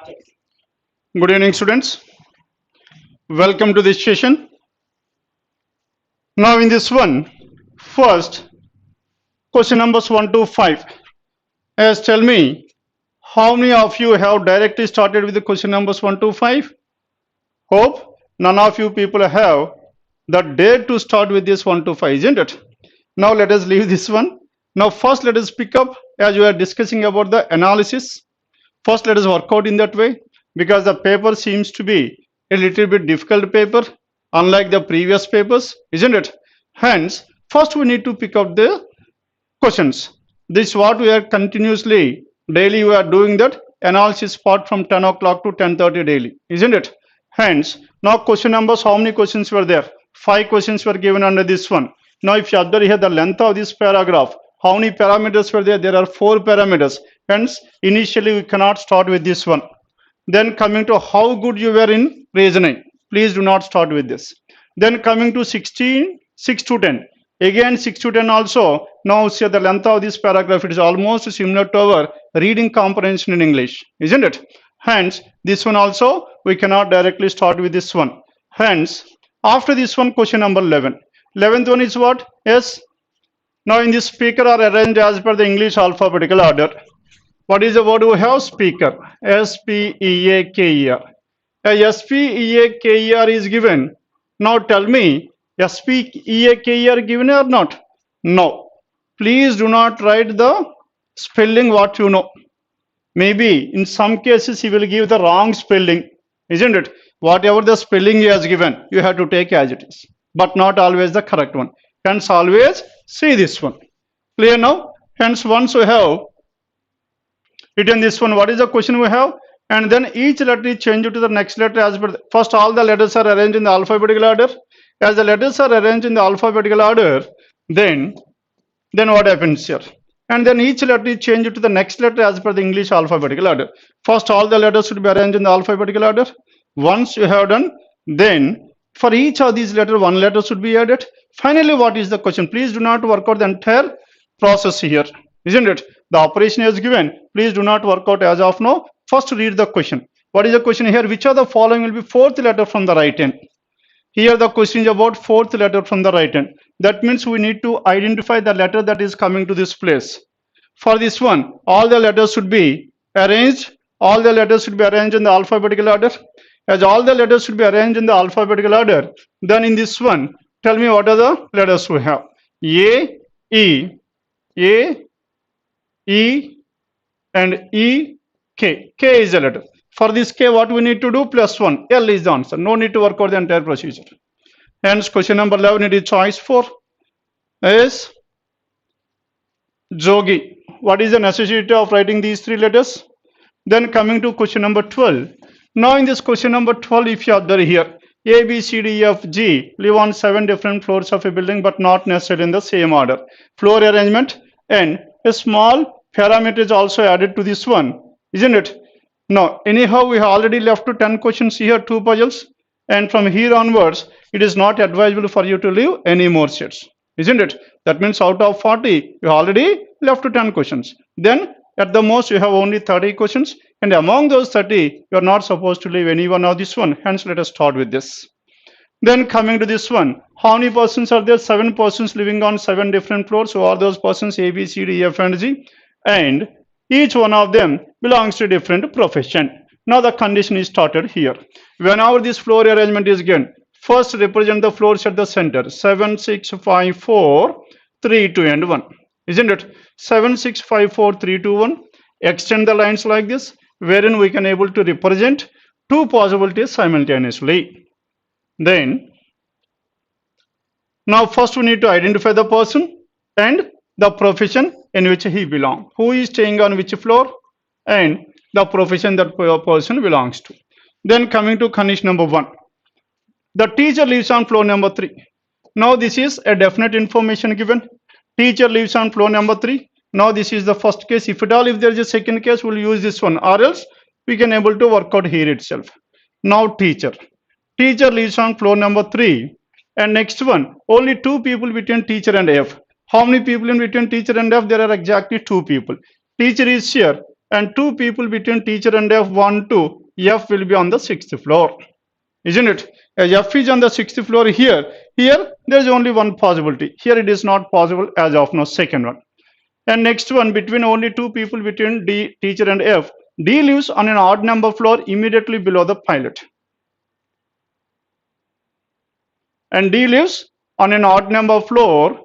Good evening, students. Welcome to this session. Now, in this one, first question numbers 1 to 5. As tell me, how many of you have directly started with the question numbers 1 to 5? Hope none of you people have the dare to start with this 1 to 5, isn't it? Now, let us leave this one. Now, first, let us pick up as we are discussing about the analysis. First, let us work out in that way because the paper seems to be a little bit difficult paper, unlike the previous papers, isn't it? Hence, first we need to pick up the questions. This is what we are continuously, daily we are doing that analysis part from 10 o'clock to 10:30 daily, isn't it? Hence, now question numbers, how many questions were there? 5 questions were given under this one. Now, if you observe here the length of this paragraph, how many parameters were there? There are 4 parameters. Hence, initially we cannot start with this one. Then coming to how good you were in reasoning, please do not start with this. Then coming to 16, 6 to 10. Again 6 to 10 also. Now see the length of this paragraph, it is almost similar to our reading comprehension in English, isn't it? Hence, this one also we cannot directly start with this one. Hence, after this one, question number 11. 11th one is what? Yes. Now in this speaker are arranged as per the English alphabetical order. What is the word we have? Speaker. S-P-E-A-K-E-R. A S-P-E-A-K-E-R is given. Now tell me, S-P-E-A-K-E-R given or not? No. Please do not write the spelling what you know. Maybe in some cases he will give the wrong spelling, isn't it? Whatever the spelling he has given, you have to take as it is, but not always the correct one. Hence, always see this one. Clear now? Hence, once we have written this one, what is the question we have? And then each letter is changed to the next letter as per first all the letters are arranged in the alphabetical order. As the letters are arranged in the alphabetical order, then what happens here? And then each letter is changed to the next letter as per the English alphabetical order. First all the letters should be arranged in the alphabetical order. Once you have done, then for each of these letters one letter should be added. Finally, what is the question? Please do not work out the entire process here, isn't it? The operation is given. Please do not work out as of now. First read the question. What is the question here? Which of the following will be fourth letter from the right hand? Here the question is about fourth letter from the right hand. That means we need to identify the letter that is coming to this place. For this one, all the letters should be arranged. All the letters should be arranged in the alphabetical order. As all the letters should be arranged in the alphabetical order, then in this one, tell me what are the letters we have. A, E, and E, K. K is a letter. For this K, what we need to do? Plus 1. L is the answer. No need to work out the entire procedure. Hence, question number 11, it is choice 4. Is Jogi. What is the necessity of writing these 3 letters? Then coming to question number 12. Now in this question number 12, if you observe here, A, B, C, D, E, F, G live on 7 different floors of a building but not necessarily in the same order. Floor arrangement and a small parameter is also added to this one, isn't it? Now, anyhow, we have already left to 10 questions here, 2 puzzles, and from here onwards, it is not advisable for you to leave any more sets, isn't it? That means out of 40, you already left to 10 questions. Then, at the most, you have only 30 questions, and among those 30, you are not supposed to leave any one of this one. Hence, let us start with this. Then coming to this one, how many persons are there? 7 persons living on 7 different floors. So are those persons A, B, C, D, E, F, and G? And each one of them belongs to a different profession. Now the condition is started here. Whenever this floor arrangement is given, first represent the floors at the center. 7, 6, 5, 4, 3, 2, and 1. Isn't it? 7, 6, 5, 4, 3, 2, 1. Extend the lines like this, wherein we can able to represent 2 possibilities simultaneously. Then, now first we need to identify the person and the profession in which he belongs. Who is staying on which floor and the profession that person belongs to. Then coming to condition number 1. The teacher lives on floor number 3. Now this is a definite information given. Teacher lives on floor number 3. Now this is the first case. If at all, if there is a second case, we'll use this one, or else we can able to work out here itself. Now teacher. Teacher lives on floor number 3. And next one, only 2 people between teacher and F. How many people in between teacher and F? There are exactly 2 people. Teacher is here and two people between teacher and F, 1, 2, F will be on the 6th floor. Isn't it? As F is on the 6th floor here, there is only one possibility. Here it is not possible as of now, second one. And next one, between only two people between D, teacher and F, D lives on an odd number floor immediately below the pilot. And D lives on an odd number floor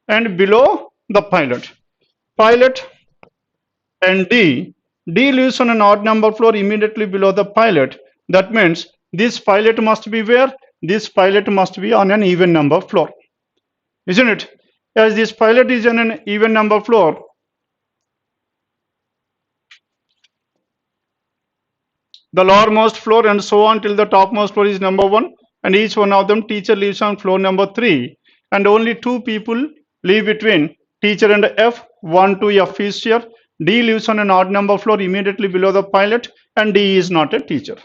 and below the pilot. Pilot and D lives on an odd number floor immediately below the pilot. That means this pilot must be where? This pilot must be on an even number floor. Isn't it? As this pilot is on an even number floor, the lowermost floor and so on till the topmost floor is number 1, and each one of them teacher lives on floor number 3, and only two people live between teacher and F, 1, 2, F is here. D lives on an odd number floor immediately below the pilot, and D is not a teacher.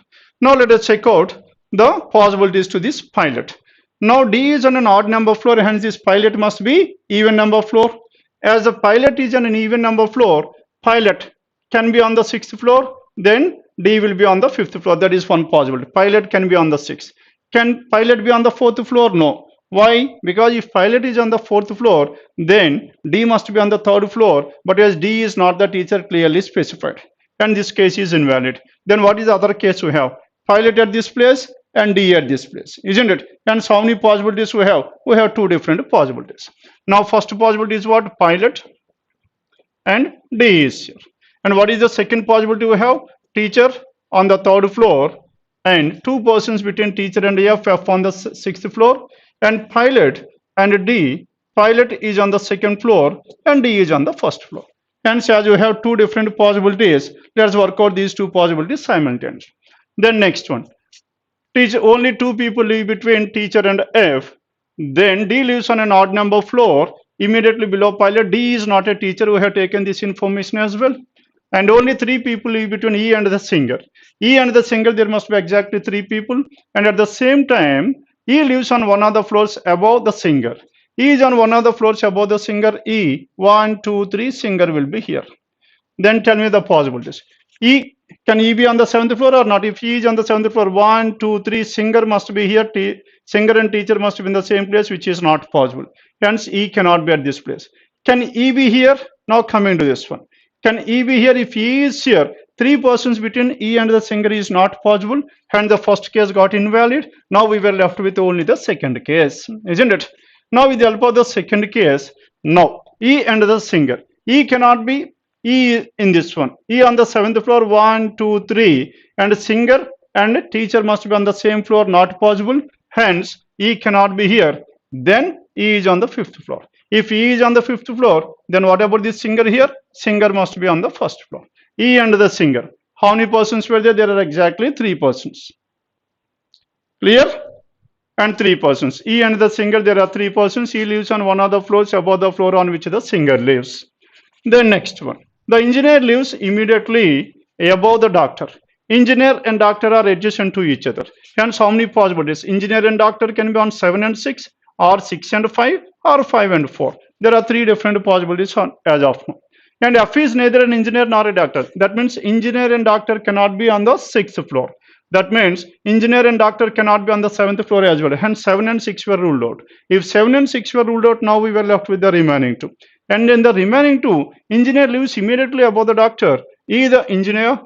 Now let us check out the possibilities to this pilot. Now D is on an odd number floor, hence this pilot must be even number floor. As the pilot is on an even number floor, pilot can be on the 6th floor, then D will be on the 5th floor. That is one possibility. Pilot can be on the 6th. Can pilot be on the 4th floor? No. Why? Because if pilot is on the 4th floor, then D must be on the 3rd floor, but as D is not the teacher clearly specified, and this case is invalid. Then what is the other case we have? Pilot at this place and D at this place, isn't it? And so how many possibilities we have? We have two different possibilities. Now first possibility is what? Pilot and D is here. And what is the second possibility we have? Teacher on the 3rd floor and two persons between teacher and F, F on the 6th floor, and pilot and D. Pilot is on the 2nd floor and D is on the 1st floor. Hence, as you have two different possibilities, let's work out these two possibilities simultaneously. Then next one, teacher, only two people live between teacher and F. Then D lives on an odd number floor immediately below pilot. D is not a teacher. We have taken this information as well. And only three people live between E and the singer. E and the singer, there must be exactly three people. And at the same time, E lives on one of the floors above the singer. E is on one of the floors above the singer. E, 1, 2, 3, singer will be here. Then tell me the possibilities. Can E be on the 7th floor or not? If E is on the 7th floor, 1, 2, 3, singer must be here. Singer and teacher must be in the same place, which is not possible. Hence, E cannot be at this place. Can E be here? Now coming to this one. Can E be here? If E is here, three persons between E and the singer is not possible. Hence, the first case got invalid. Now we were left with only the second case, isn't it? Now with the help of the second case, now E and the singer. E cannot be E in this one. E on the 7th floor, 1, 2, 3, and singer and teacher must be on the same floor, not possible. Hence, E cannot be here. Then E is on the 5th floor. If E is on the 5th floor, then what about this singer here? Singer must be on the 1st floor. E and the singer. How many persons were there? There are exactly three persons. Clear? And three persons. E and the singer, there are three persons. E lives on one of the floors above the floor on which the singer lives. Then next one. The engineer lives immediately above the doctor. Engineer and doctor are adjacent to each other. Hence, how many possibilities? Engineer and doctor can be on 7 and 6, or 6 and 5, or 5 and 4. There are three different possibilities as of now. And F is neither an engineer nor a doctor. That means engineer and doctor cannot be on the 6th floor. That means engineer and doctor cannot be on the 7th floor as well. Hence 7 and 6 were ruled out. If 7 and 6 were ruled out, now we were left with the remaining two. And in the remaining two, engineer lives immediately above the doctor. E, the engineer,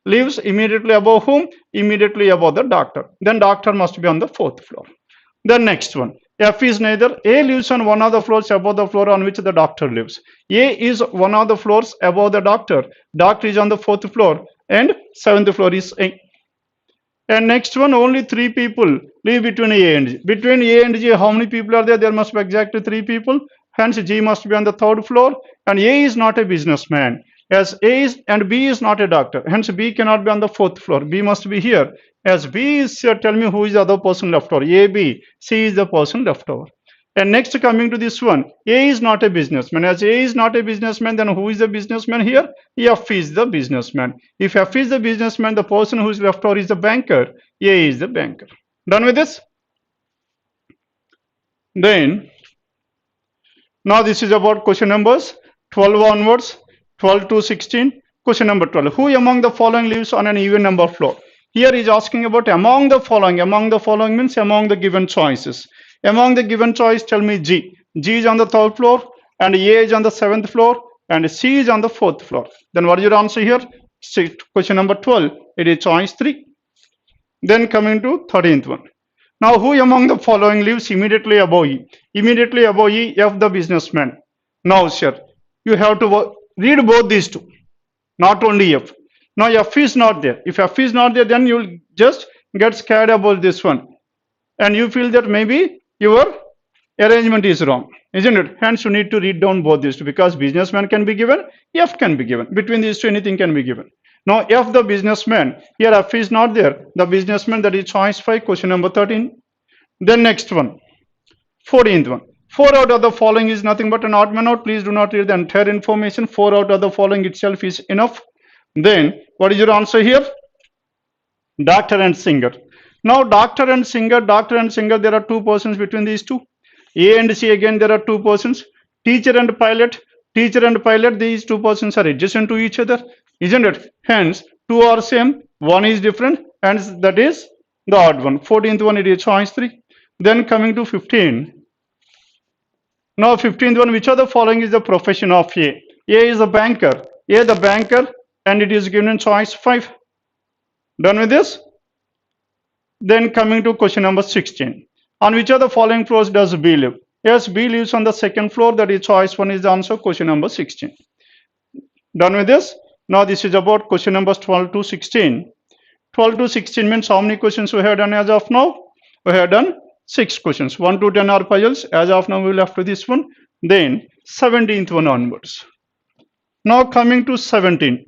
lives immediately above whom? Immediately above the doctor. Then doctor must be on the 4th floor. The next one. F is neither. A lives on one of the floors above the floor on which the doctor lives. A is one of the floors above the doctor. Doctor is on the 4th floor and 7th floor is A. And next one, only three people live between A and G. Between A and G, how many people are there? There must be exactly three people. Hence, G must be on the 3rd floor. And A is not a businessman. As A is and B is not a doctor. Hence, B cannot be on the 4th floor. B must be here. As B is here, tell me who is the other person left over. A, B. C is the person left over. And next, coming to this one, A is not a businessman. As A is not a businessman, then who is the businessman here? F is the businessman. If F is the businessman, the person who is left over is the banker. A is the banker. Done with this? Then, now this is about question numbers 12 onwards, 12 to 16. Question number 12. Who among the following lives on an even number floor? Here is asking about among the following. Among the following means among the given choices. Among the given choice, tell me G. G is on the third floor and A is on the seventh floor and C is on the fourth floor. Then what is your answer here? Question number 12. It is choice 3. Then coming to 13th one. Now who among the following lives immediately above E? Immediately above E, F the businessman. Now sir, you have to read both these two, not only F. Now F is not there. If F is not there, then you will just get scared about this one. And you feel that maybe your arrangement is wrong, isn't it? Hence you need to read down both these two, because businessman can be given, F can be given. Between these two, anything can be given. Now F the businessman, here F is not there. The businessman, that is choice 5, question number 13. Then next one, 14th one. 4 out of the following is nothing but an odd man out. Please do not read the entire information. 4 out of the following itself is enough. Then what is your answer here? Doctor and singer. Now doctor and singer, there are two persons between these two. A and C, again there are two persons. Teacher and pilot, these two persons are adjacent to each other, isn't it? Hence two are same, one is different, and that is the odd one. 14th one, it is choice 3. Then coming to 15. Now 15th one, which of the following is the profession of A? A is a banker. A the banker, and it is given in choice 5. Done with this? Then coming to question number 16. On which of the following floors does B live? Yes, B lives on the second floor, that is choice 1 is the answer, question number 16. Done with this? Now this is about question numbers 12 to 16. 12 to 16 means how many questions we have done as of now? We have done 6 questions. 1 to 10 are puzzles. As of now we will have to this one. Then 17th one onwards. Now coming to 17.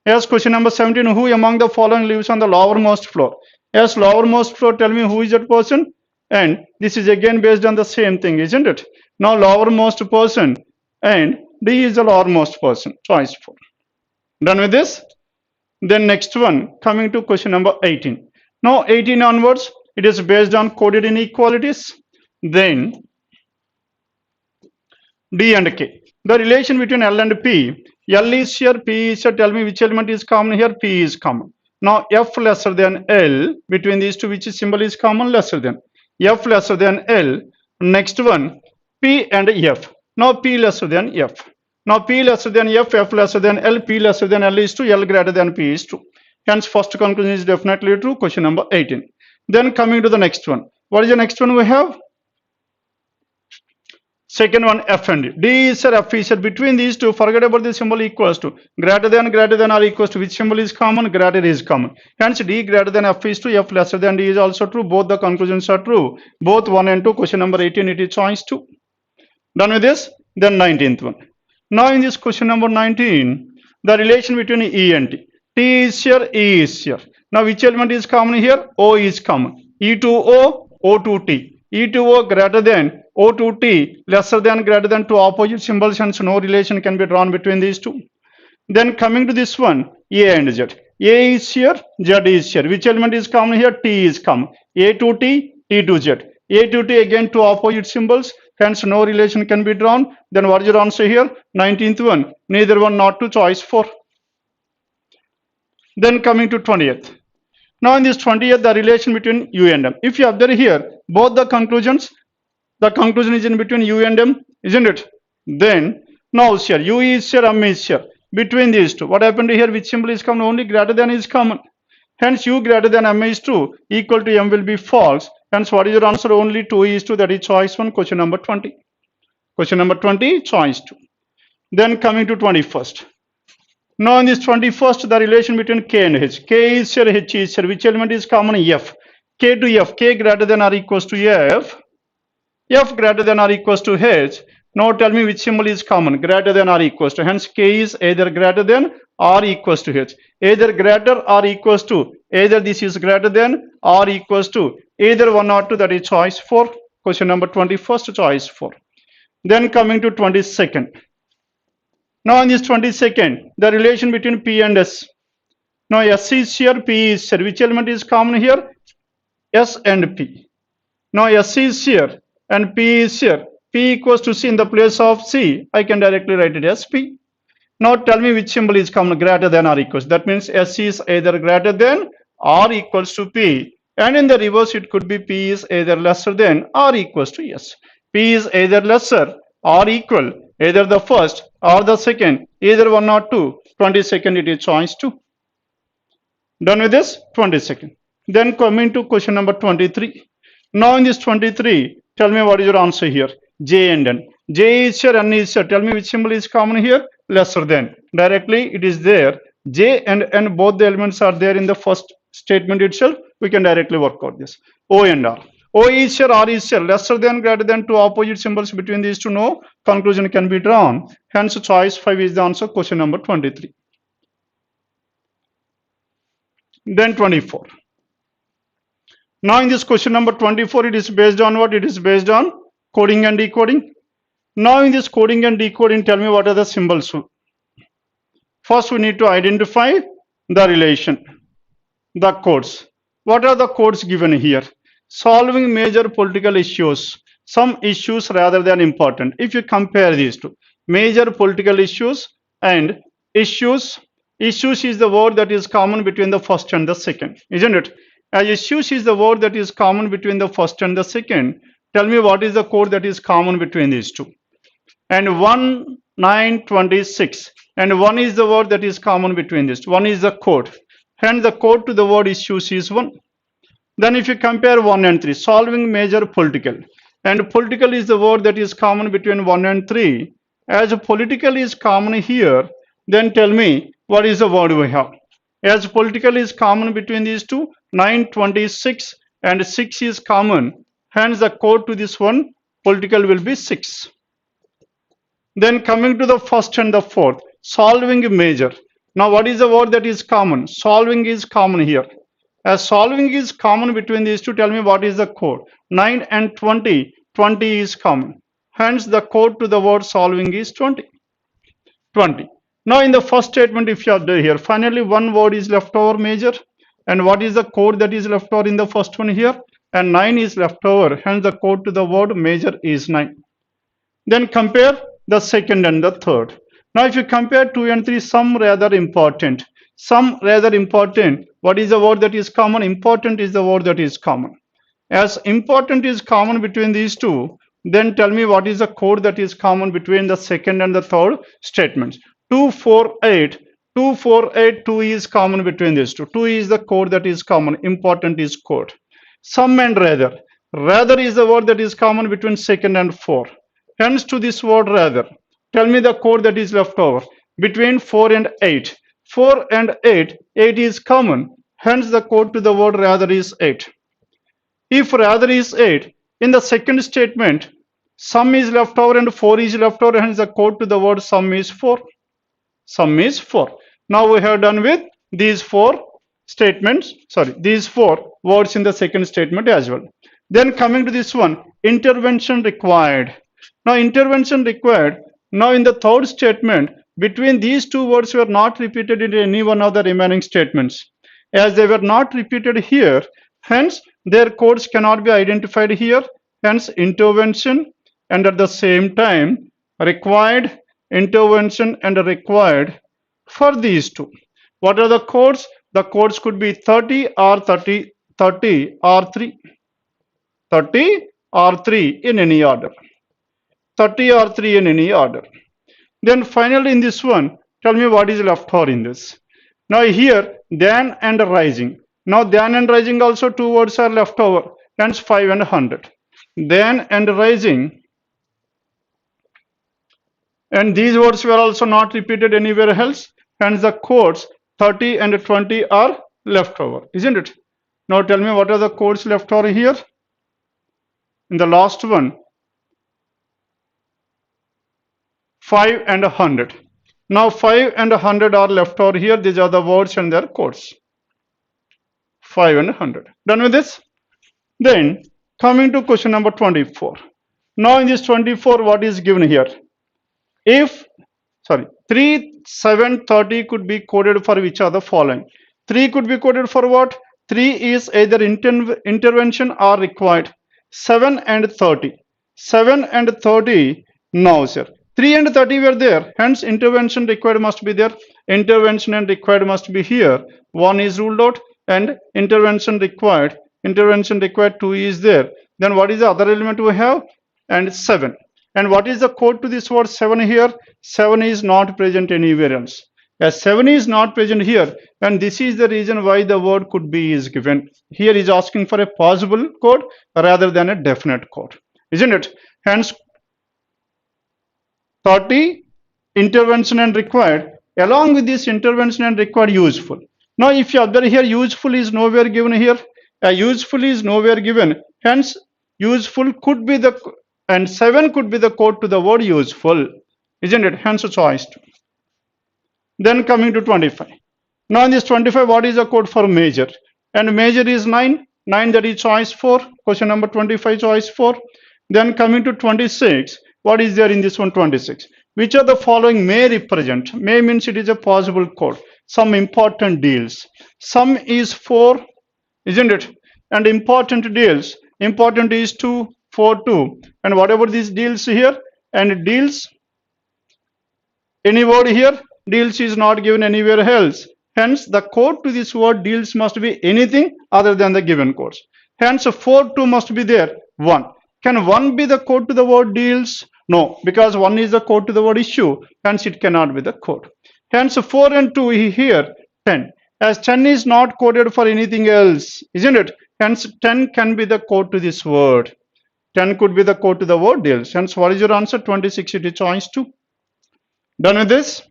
Yes, question number 17. Who among the following lives on the lowermost floor? Yes, lowermost floor, tell me who is that person? And this is again based on the same thing, isn't it? Now lowermost person, and D is the lowermost person, choice 4. Done with this? Then next one, coming to question number 18. Now 18 onwards, it is based on coded inequalities. Then D and K. The relation between L and P. L is here, P is here. Tell me which element is common here? P is common. Now F lesser than L. Between these two, which symbol is common? Lesser than. F lesser than L. Next one, P and F. Now P lesser than F. Now P lesser than F, F lesser than L, P lesser than L is true, L greater than P is true. Hence first conclusion is definitely true, question number 18. Then coming to the next one. What is the next one we have? Second one, F and D. D is here, F is here. Between these two, forget about the symbol equals to. Greater than or equals to. Which symbol is common? Greater is common. Hence D greater than F is true, F lesser than D is also true. Both the conclusions are true. Both 1 and 2. Question number 18, it is choice 2. Done with this? Then 19th one. Now in this question number 19, the relation between E and T. T is here, E is here. Now which element is common here? O is common. E to O, O to T. E to O greater than, O to T lesser than, greater than, two opposite symbols, hence no relation can be drawn between these two. Then coming to this one, A and Z. A is here, Z is here. Which element is common here? T is common. A to T, T to Z. A to T, again two opposite symbols, hence no relation can be drawn. Then what is your answer here? 19th one, neither one, not to, choice 4. Then coming to 20th. Now in this 20th, the relation between U and M. If you observe here, both the conclusions, the conclusion is in between U and M, isn't it? Then now here, U is here, M is here. Between these two, what happened here? Which symbol is common? Only greater than is common. Hence U greater than M is true, equal to M will be false. Hence what is your answer? Only 2 is 2, that is choice 1, question number 20. Question number 20, choice 2. Then coming to 21st. Now in this 21st, the relation between K and H. K is here, H is here. Which element is common? F. K to F. K greater than or equals to F. F greater than or equals to H. Now tell me which symbol is common? Greater than or equals to. Hence K is either greater than or equals to H. Either greater or equals to. Either this is greater than or equals to. Either 1 or 2, that is choice 4. Question number 21st, choice 4. Then coming to 22nd. Now in this 22nd, the relation between P and S. Now S is here, P is here. Which element is common here? S and P. Now S is here and P is here. P equals to C. In the place of C, I can directly write it as P. Now tell me which symbol is common, greater than or equals. That means S is either greater than or equals to P. And in the reverse, it could be P is either lesser than or equals to S. P is either lesser or equal, either the first or the second, either one or two. 22nd, it is choice 2. Done with this? 22nd. Then coming to question number 23. Now in this 23, tell me what is your answer here. J and N. J is here, N is here. Tell me which symbol is common here. Lesser than. Directly it is there. J and N, both the elements are there in the first statement itself. We can directly work out this. O and R. O is here, R is here. Lesser than, greater than, two opposite symbols between these two. No conclusion can be drawn. Hence choice 5 is the answer. Question number 23. Then 24. Now in this question number 24, it is based on what? It is based on coding and decoding. Now in this coding and decoding, tell me what are the symbols. First, we need to identify the relation, the codes. What are the codes given here? Solving major political issues, some issues rather than important. If you compare these two, major political issues and issues, issues is the word that is common between the first and the second, isn't it? As issues is the word that is common between the first and the second, tell me what is the code that is common between these two. And 1, 9, 26. And 1 is the word that is common between these two. 1 is the code. Hence the code to the word issues is 1. Then if you compare 1 and 3, solving major political. And political is the word that is common between 1 and 3. As political is common here, then tell me what is the word we have. As political is common between these two, 9, 26 and 6 is common. Hence the code to this one, political, will be 6. Then coming to the first and the fourth, solving major. Now what is the word that is common? Solving is common here. As solving is common between these two, tell me what is the code. 9 and 20, 20 is common. Hence the code to the word solving is 20. 20. Now in the first statement, if you are there here, finally one word is left over, major. And what is the code that is left over in the first one here? And 9 is left over. Hence the code to the word major is 9. Then compare the second and the third. Now if you compare 2 and 3, some rather important. Some rather important. What is the word that is common? Important is the word that is common. As important is common between these two, then tell me what is the code that is common between the second and the third statements. 248. 248, 2 is common between these two. 2 is the code that is common. Important is code. Some and rather. Rather is the word that is common between second and 4. Hence to this word rather. Tell me the code that is left over. Between 4 and 8. 4 and 8. 8 is common. Hence the code to the word rather is 8. If rather is 8, in the second statement, some is left over and 4 is left over. Hence the code to the word sum is 4. Sum is 4. Now we have done with these 4 statements, these 4 words in the second statement as well. Then coming to this one, intervention required. Now intervention required. Now in the third statement, between these two words were not repeated in any one of the remaining statements. As they were not repeated here, hence their codes cannot be identified here. Hence intervention and at the same time required, intervention and required for these two. What are the codes? The codes could be 30 or 30, 30 or 3. 30 or 3 in any order. 30 or 3 in any order. Then finally in this one, tell me what is left over in this. Now here, than and rising. Now than and rising also 2 words are left over. Hence 5 and 100. Than and rising. And these words were also not repeated anywhere else. Hence the codes 30 and 20 are left over, isn't it? Now tell me what are the codes left over here. In the last one, 5 and 100. Now 5 and 100 are left over here. These are the words and their codes. 5 and 100. Done with this? Then coming to question number 24. Now in this 24, what is given here? If 3, 7, 30 could be coded for which are the following. 3 could be coded for what? 3 is either intervention or required. 7 and 30. 7 and 30. Now sir, 3 and 30 were there, hence intervention required must be there. Intervention and required must be here. 1 is ruled out and intervention required 2 is there. Then what is the other element we have? And 7. And what is the code to this word 7 here? 7 is not present anywhere else. As 7 is not present here, and this is the reason why the word could be is given. Here is asking for a possible code rather than a definite code, isn't it? Hence 30 intervention and required, along with this intervention and required useful. Now if you observe here, useful is nowhere given here. Useful is nowhere given, hence useful could be the, and 7 could be the code to the word useful, isn't it? Hence choice 2. Then coming to 25. Now in this 25, what is the code for major? And major is 9. 9, that is choice 4. Question number 25, choice 4. Then coming to 26, what is there in this one 26? Which of the following may represent? May means it is a possible code. Some important deals. Sum is 4, isn't it? And important deals. Important is 2, 4, 2. And whatever these deals here, and deals, any word here, deals is not given anywhere else. Hence, the code to this word deals must be anything other than the given codes. Hence, 4, 2 must be there. 1. Can 1 be the code to the word deals? No, because 1 is the code to the word issue. Hence, it cannot be the code. Hence, 4 and 2 here, 10. As 10 is not coded for anything else, isn't it? Hence, 10 can be the code to this word. 10 could be the code to the word deals. Hence, what is your answer? 26, it is choice 2. Done with this?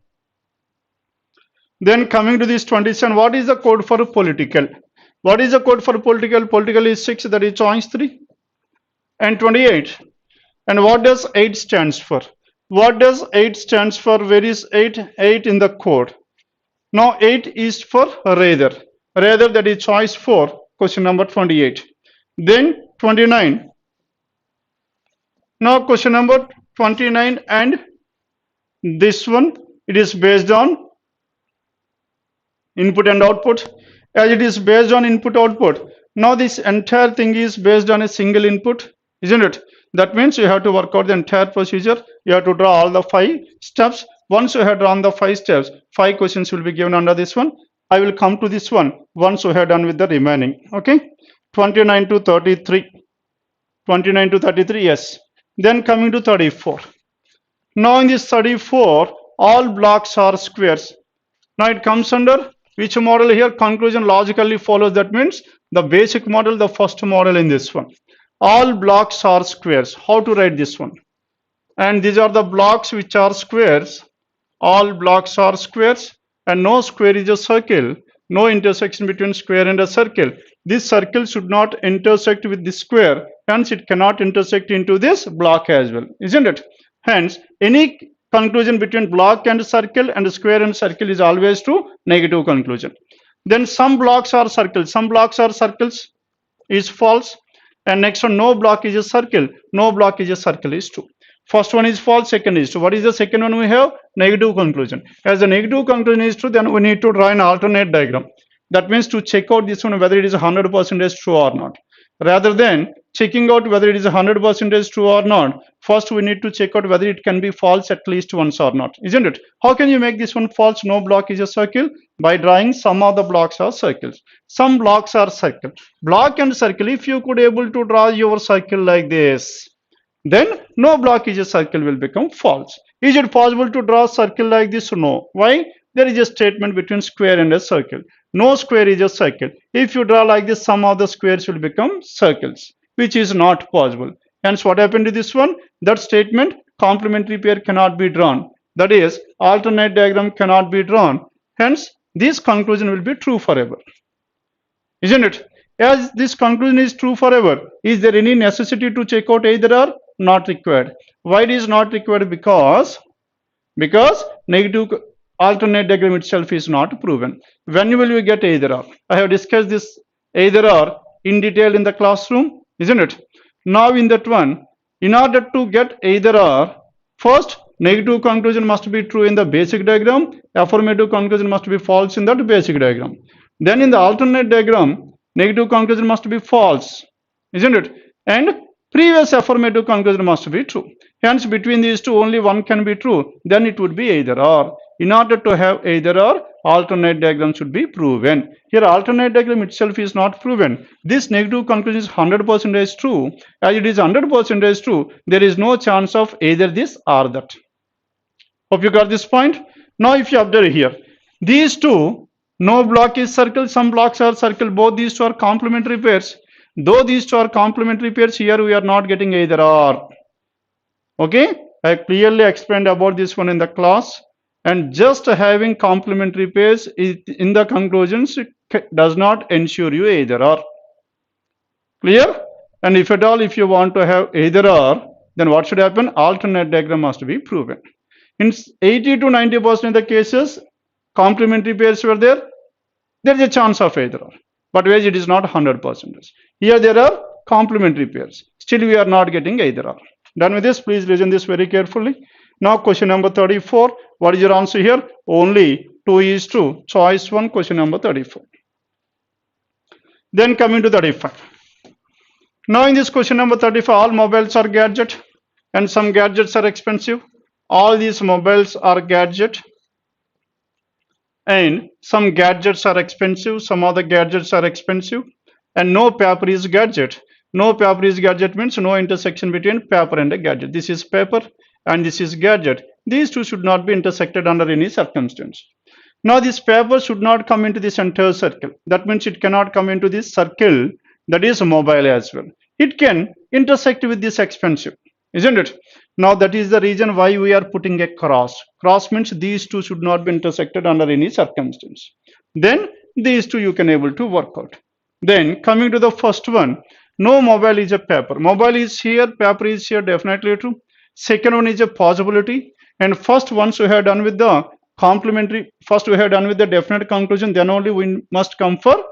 Then coming to this 27, what is the code for political? What is the code for political? Political is 6, that is choice 3. And 28. And what does 8 stands for? What does 8 stands for? Where is 8? 8 in the code. Now 8 is for rather. Rather, that is choice 4, question number 28. Then 29. Now question number 29 and this one, it is based on input and output. As it is based on input output, now this entire thing is based on a single input, isn't it? That means you have to work out the entire procedure. You have to draw all the 5 steps. Once you have drawn the 5 steps, 5 questions will be given under this one. I will come to this one once you have done with the remaining. Okay, 29 to 33. 29 to 33, yes. Then coming to 34. Now in this 34, all blocks are squares. Now it comes under which model here? Conclusion logically follows. That means the basic model, the first model in this one. All blocks are squares. How to write this one? And these are the blocks which are squares. All blocks are squares, and no square is a circle. No intersection between square and a circle. This circle should not intersect with this square. Hence, it cannot intersect into this block as well, isn't it? Hence, any conclusion between block and circle and square and circle is always to negative conclusion. Then some blocks are circles. Some blocks are circles is false. And next one, no block is a circle. No block is a circle is true. First one is false, second is true. What is the second one we have? Negative conclusion. As the negative conclusion is true, then we need to draw an alternate diagram. That means to check out this one whether it is 100% true or not. Rather than checking out whether it is 100% true or not, first we need to check out whether it can be false at least once or not, isn't it? How can you make this one false? No block is a circle. By drawing some of the blocks are circles. Some blocks are circle. Block and circle, if you could able to draw your circle like this, then no block is a circle will become false. Is it possible to draw a circle like this? No. Why? There is a statement between square and a circle. No square is a circle. If you draw like this, some of the squares will become circles, which is not possible. Hence, what happened to this one? That statement, complementary pair cannot be drawn. That is, alternate diagram cannot be drawn. Hence, this conclusion will be true forever. Isn't it? As this conclusion is true forever, is there any necessity to check out either or? Not required. Why it is not required? Because negative alternate diagram itself is not proven. When will you get either or? I have discussed this either or in detail in the classroom, isn't it? Now in that one, in order to get either or, first negative conclusion must be true in the basic diagram, affirmative conclusion must be false in that basic diagram. Then in the alternate diagram, negative conclusion must be false, isn't it? And previous affirmative conclusion must be true. Hence, between these two, only one can be true. Then it would be either or. In order to have either or, alternate diagram should be proven. Here, alternate diagram itself is not proven. This negative conclusion is 100% true. As it is 100% true, there is no chance of either this or that. Hope you got this point. Now, if you observe here, these two, no block is circle, some blocks are circle. Both these two are complementary pairs. Though these two are complementary pairs, here we are not getting either or. Okay, I clearly explained about this one in the class. And just having complementary pairs in the conclusions does not ensure you either or. Clear? And if at all, if you want to have either or, then what should happen? Alternate diagram must be proven. In 80 to 90% of the cases, complementary pairs were there. There is a chance of either or. But whereas it is not 100%. Here there are complementary pairs. Still we are not getting either or. Done with this? Please listen this very carefully. Now question number 34. What is your answer here? Only 2 is true. Choice 1, question number 34. Then coming to 35. Now in this question number 35, all mobiles are gadget and some gadgets are expensive. All these mobiles are gadget and some gadgets are expensive, some other gadgets are expensive, and no paper is gadget. No paper is gadget means no intersection between paper and a gadget. This is paper and this is gadget. These two should not be intersected under any circumstance. Now this paper should not come into this entire circle. That means it cannot come into this circle that is mobile as well. It can intersect with this expensive, isn't it? Now that is the reason why we are putting a cross. Cross means these two should not be intersected under any circumstance. Then these two you can able to work out. Then coming to the first one, no mobile is a paper. Mobile is here, paper is here, definitely true. Second one is a possibility. And first, once we have done with the complementary, first we have done with the definite conclusion, then only we must come for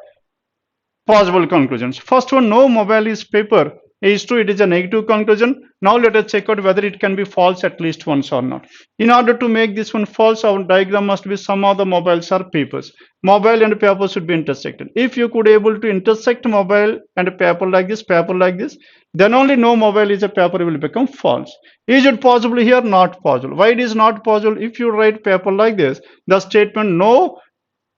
possible conclusions. First one, no mobile is paper, is true. It is a negative conclusion. Now let us check out whether it can be false at least once or not. In order to make this one false, our diagram must be some of the mobiles are papers. Mobile and paper should be intersected. If you could able to intersect mobile and paper like this, then only no mobile is a paper will become false. Is it possible here? Not possible. Why it is not possible? If you write paper like this, the statement no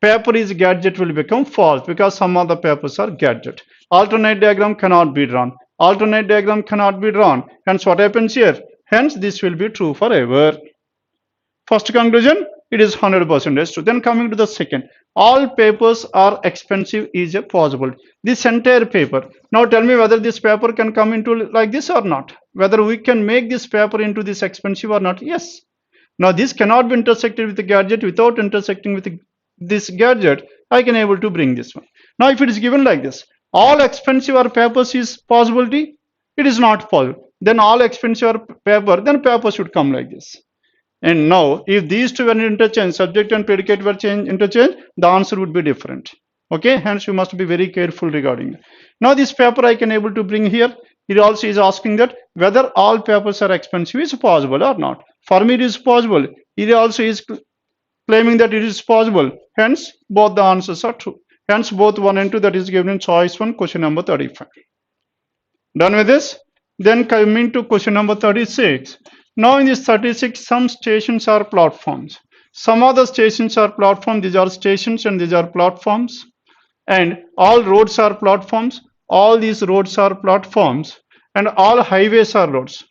paper is gadget will become false because some of the papers are gadget. Alternate diagram cannot be drawn. Alternate diagram cannot be drawn. Hence what happens here? Hence this will be true forever. First conclusion, it is 100% true. Then coming to the second, all papers are expensive is a possible. This entire paper. Now tell me whether this paper can come into like this or not. Whether we can make this paper into this expensive or not. Yes. Now this cannot be intersected with the gadget. Without intersecting with this gadget, I can able to bring this one. Now if it is given like this, all expensive are papers is possibility, it is not possible. Then all expensive are paper, then paper should come like this. And now if these two were interchanged, subject and predicate were interchanged, the answer would be different. Okay, hence you must be very careful regarding it. Now this paper I can able to bring here. It also is asking that whether all papers are expensive is possible or not. For me it is possible. It also is claiming that it is possible. Hence both the answers are true. Hence both 1 and 2 that is given in choice 1, question number 35. Done with this? Then coming to question number 36. Now in this 36, some stations are platforms. Some of the stations are platforms. These are stations and these are platforms. And all roads are platforms. All these roads are platforms. And all highways are roads.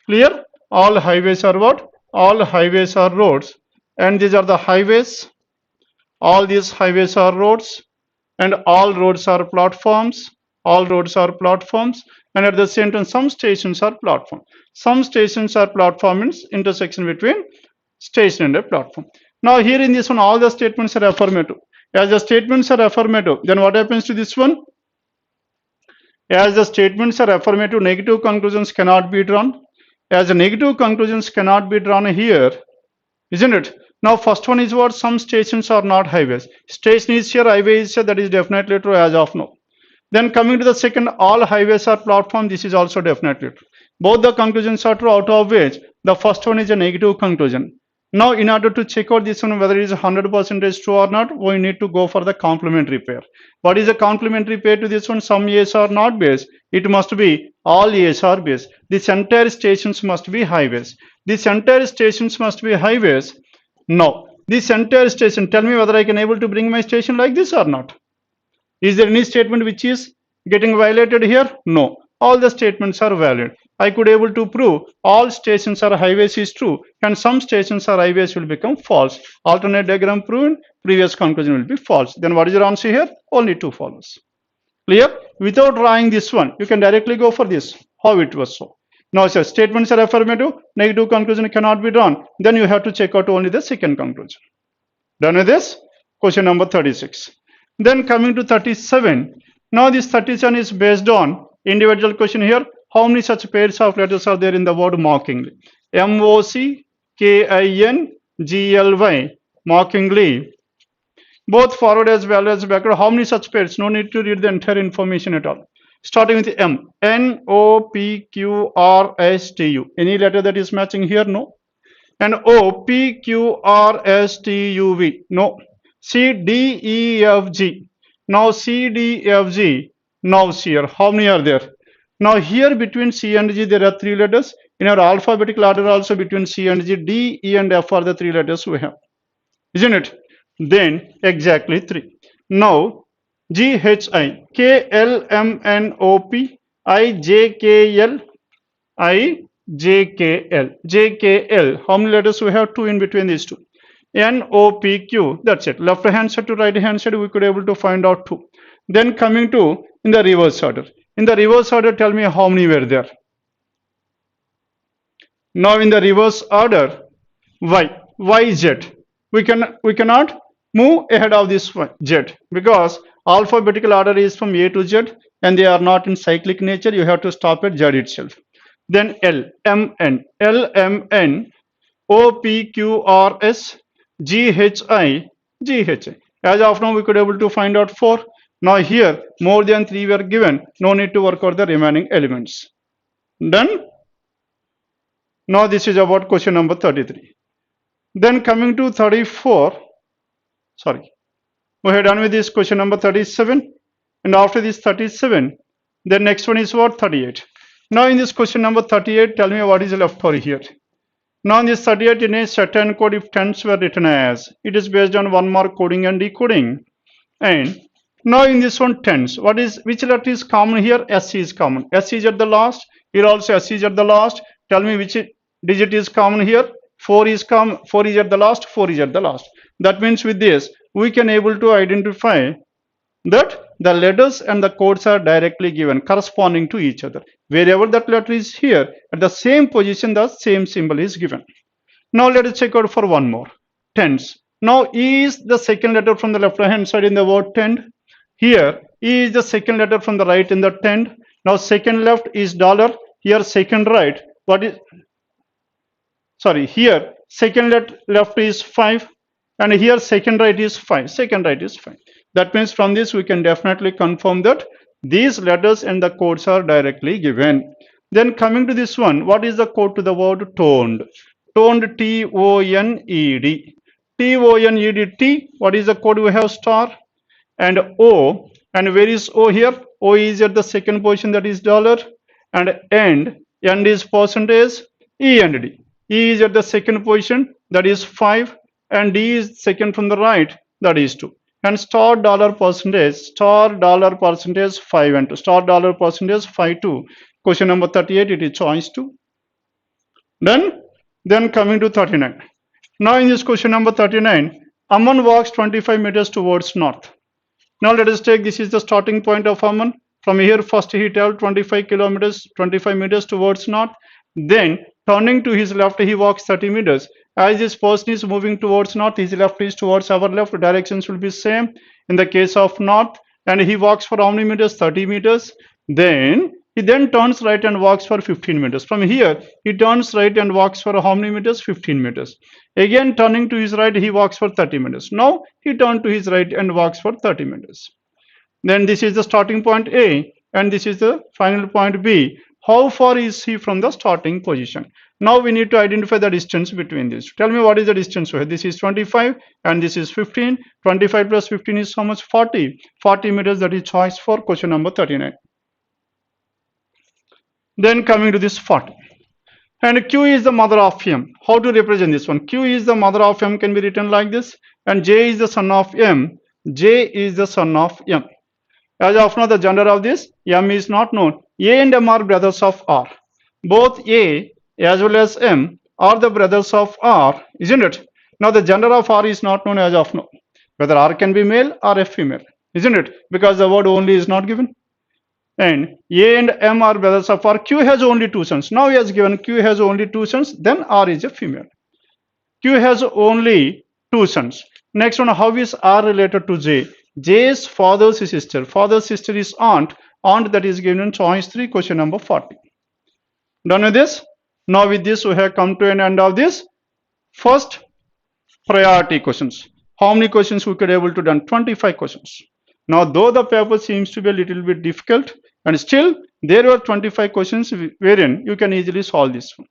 Clear? All highways are what? All highways are roads. And these are the highways. All these highways are roads. And all roads are platforms. All roads are platforms. And at the same time, some stations are platform. Some stations are platform means intersection between station and a platform. Now here in this one, all the statements are affirmative. As the statements are affirmative, then what happens to this one? As the statements are affirmative, negative conclusions cannot be drawn. As the negative conclusions cannot be drawn here, isn't it? Now first one is what? Some stations are not highways. Station is here, highway is here, that is definitely true as of now. Then coming to the second, all highways are platform, this is also definitely true. Both the conclusions are true, out of which the first one is a negative conclusion. Now, in order to check out this one whether it is 100% true or not, we need to go for the complementary pair. What is the complementary pair to this one? Some A's are not base. It must be all A's are base. This entire stations must be highways. This entire stations must be highways. Now, this entire station, tell me whether I can able to bring my station like this or not. Is there any statement which is getting violated here? No. All the statements are valid. I could able to prove all stations are highways is true and some stations are highways will become false. Alternate diagram proven, previous conclusion will be false. Then what is your answer here? Only 2 follows. Clear? Without drawing this one, you can directly go for this. How it was so. Now, sir, statements are affirmative, negative conclusion cannot be drawn. Then you have to check out only the second conclusion. Done with this? Question number 36. Then coming to 37. Now this 37 is based on individual question here. How many such pairs of letters are there in the word mockingly? M-O-C-K-I-N-G-L-Y. Mockingly. Both forward as well as backward. How many such pairs? No need to read the entire information at all. Starting with M. N-O-P-Q-R-S-T-U. Any letter that is matching here? No. And O-P-Q-R-S-T-U-V. No. C-D-E-F-G. Now C-D-E-F-G. Now here, how many are there? Now here between C and G there are 3 letters. In our alphabetical order also between C and G, D, E and F are the 3 letters we have. Isn't it? Then exactly 3. Now G-H-I, K-L-M-N-O-P, I-J-K-L, I-J-K-L, J-K-L. How many letters we have? 2 in between these 2. N-O-P-Q, that's it. Left hand side to right hand side we could able to find out 2. Then coming to in the reverse order. In the reverse order, tell me how many were there. Now in the reverse order, Y, YZ. We cannot move ahead of this Z because alphabetical order is from A to Z and they are not in cyclic nature. You have to stop at Z itself. Then L, M-N, L-M-N, O-P-Q-R-S, G-H-I, G-H-I. As of now, we could able to find out 4. Now here, more than 3 were given. No need to work out the remaining elements. Done? Now this is about question number 33. Then coming to 34. Sorry. We are done with this question number 37. And after this 37, the next one is what? 38. Now in this question number 38, tell me what is left over here. Now in this 38, in a certain code, if tens were written as, it is based on 1 mark coding and decoding. And now in this one tens, which letter is common here? S is common. S is at the last. Here also S is at the last. Tell me which digit is common here. 4 is common. 4 is at the last. 4 is at the last. That means with this, we can able to identify that the letters and the codes are directly given corresponding to each other. Wherever that letter is here, at the same position, the same symbol is given. Now let us check out for one more. Tens. Now E is the second letter from the left hand side in the word tend. Here E is the second letter from the right in the tend. Now second left is dollar. Here second right. Here second left is 5 and here second right is 5. Second right is 5. That means from this we can definitely confirm that these letters and the codes are directly given. Then coming to this one, what is the code to the word toned? Toned, T-O-N-E-D. T-O-N-E-D, T, what is the code? We have star and O. And where is O here? O is at the second position, that is dollar. And end is percentage, E and D. E is at the second position, that is 5. And D is second from the right, that is 2. And star dollar percentage 5 and 2. Star dollar percentage 5 2. Question number 38, it is choice 2. Done? Then coming to 39. Now in this question number 39, Aman walks 25 meters towards north. Now let us take, this is the starting point of Aman. From here first he traveled 25 meters towards north. Then turning to his left he walks 30 meters. As this person is moving towards north, his left is towards our left. Directions will be same in the case of north. And he walks for how many meters? 30 meters. Then he turns right and walks for 15 meters. From here, he turns right and walks for how many meters? 15 meters. Again, turning to his right, he walks for 30 meters. Now, he turned to his right and walks for 30 meters. Then this is the starting point A and this is the final point B. How far is he from the starting position? Now we need to identify the distance between these. Tell me what is the distance here. This is 25 and this is 15. 25 plus 15 is how much? 40. 40 meters, that is choice for question number 39. Then coming to this 40. And Q is the mother of M. How to represent this one? Q is the mother of M, can be written like this. And J is the son of M. J is the son of M. As of now, the gender of this M is not known. A and M are brothers of R. Both A as well as M are the brothers of R, isn't it? Now the gender of R is not known as of now. Whether R can be male or a female, isn't it? Because the word only is not given. And A and M are brothers of R. Q has only two sons. Now he has given Q has only two sons, then R is a female. Q has only two sons. Next one, how is R related to J? J's father's sister. Father's sister is aunt. Aunt, that is given in choice 3, question number 40. Done with this? Now with this we have come to an end of this first priority questions. How many questions we could able to done? 25 questions. Now though the paper seems to be a little bit difficult, and still there were 25 questions wherein you can easily solve this one.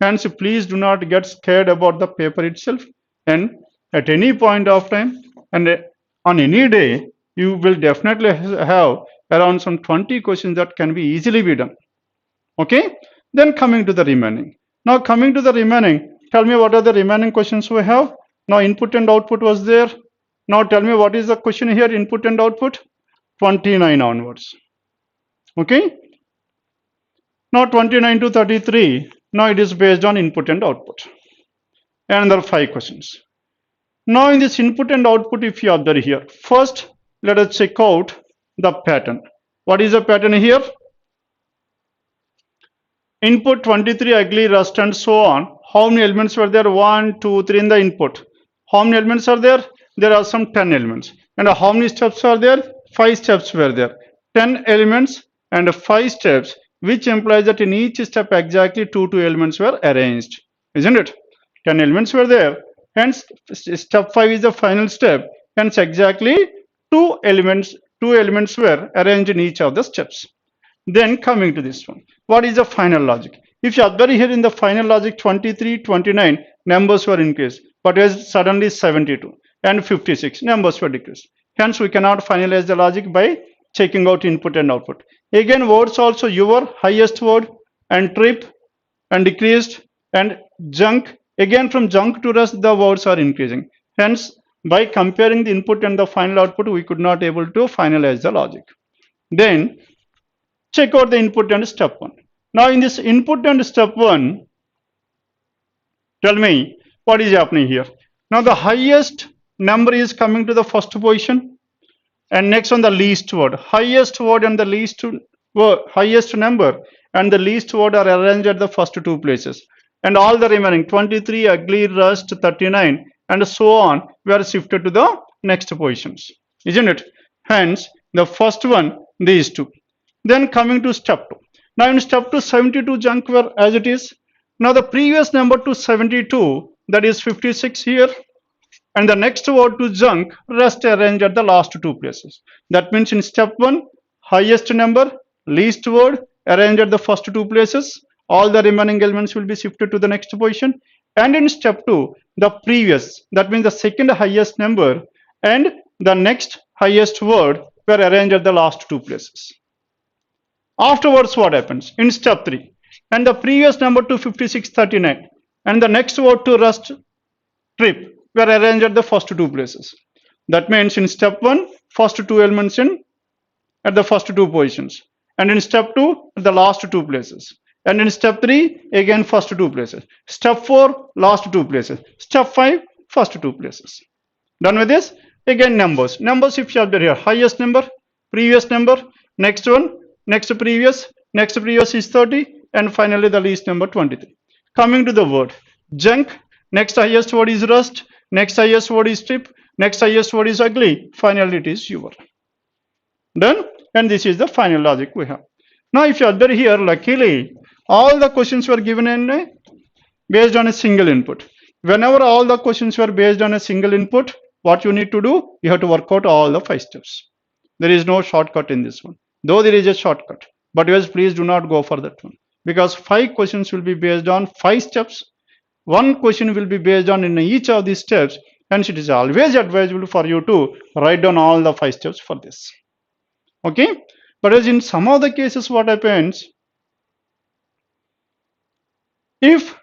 Hence please do not get scared about the paper itself, and at any point of time and on any day you will definitely have around some 20 questions that can be easily be done. Okay, then coming to the remaining. Now coming to the remaining, tell me what are the remaining questions we have. Now input and output was there. Now tell me what is the question here, input and output. 29 onwards. Okay, now 29 to 33. Now it is based on input and output. Another 5 questions. Now in this input and output, if you observe here, first let us check out the pattern. What is the pattern here? Input 23, ugly, rust and so on. How many elements were there? 1, 2, 3 in the input. How many elements are there? There are some 10 elements. And how many steps are there? 5 steps were there. 10 elements and 5 steps, which implies that in each step exactly 2 elements were arranged, isn't it? 10 elements were there, hence step 5 is the final step, hence exactly 2 elements were arranged in each of the steps. Then coming to this one, what is the final logic? If you observe here in the final logic, 23, 29 numbers were increased, but as suddenly 72 and 56 numbers were decreased. Hence we cannot finalize the logic by checking out input and output. Again, words also, your highest word and trip and decreased and junk. Again, from junk to rust, the words are increasing. Hence, by comparing the input and the final output, we could not able to finalize the logic. Then check out the input and step 1. Now in this input and step 1, tell me what is happening here. Now the highest number is coming to the first position, and next on the least word. Highest word and the least word, highest number and the least word are arranged at the first 2 places. And all the remaining 23, ugly, rust, 39 and so on were shifted to the next positions, isn't it? Hence the first one, these 2. Then coming to step 2. Now in step 2, 72 junk were as it is. Now the previous number to 72, that is 56 here, and the next word to junk, rest arranged at the last 2 places. That means in step 1, highest number, least word arranged at the first 2 places. All the remaining elements will be shifted to the next position. And in step 2, the previous, that means the second highest number and the next highest word were arranged at the last 2 places. Afterwards, what happens? In step 3, and the previous number to 56, 39 and the next word to rust, trip were arranged at the first 2 places. That means in step 1, first 2 elements at the first 2 positions, and in step 2, the last 2 places, and in step 3, again first 2 places, step 4, last 2 places, step 5, first 2 places. Done with this? Again numbers. Numbers, if you have here, highest number, previous number, next one, next previous is 30, and finally the least number 23. Coming to the word, junk, next highest word is rust, next highest word is trip, next highest word is ugly, finally it is your. Done? And this is the final logic we have. Now if you are here, luckily all the questions were given in based on a single input. Whenever all the questions were based on a single input, what you need to do? You have to work out all the 5 steps. There is no shortcut in this one. Though there is a shortcut, but yes, please do not go for that one, because 5 questions will be based on 5 steps. One question will be based on in each of these steps. Hence, it is always advisable for you to write down all the 5 steps for this. Okay? But as in some of the cases, what happens? If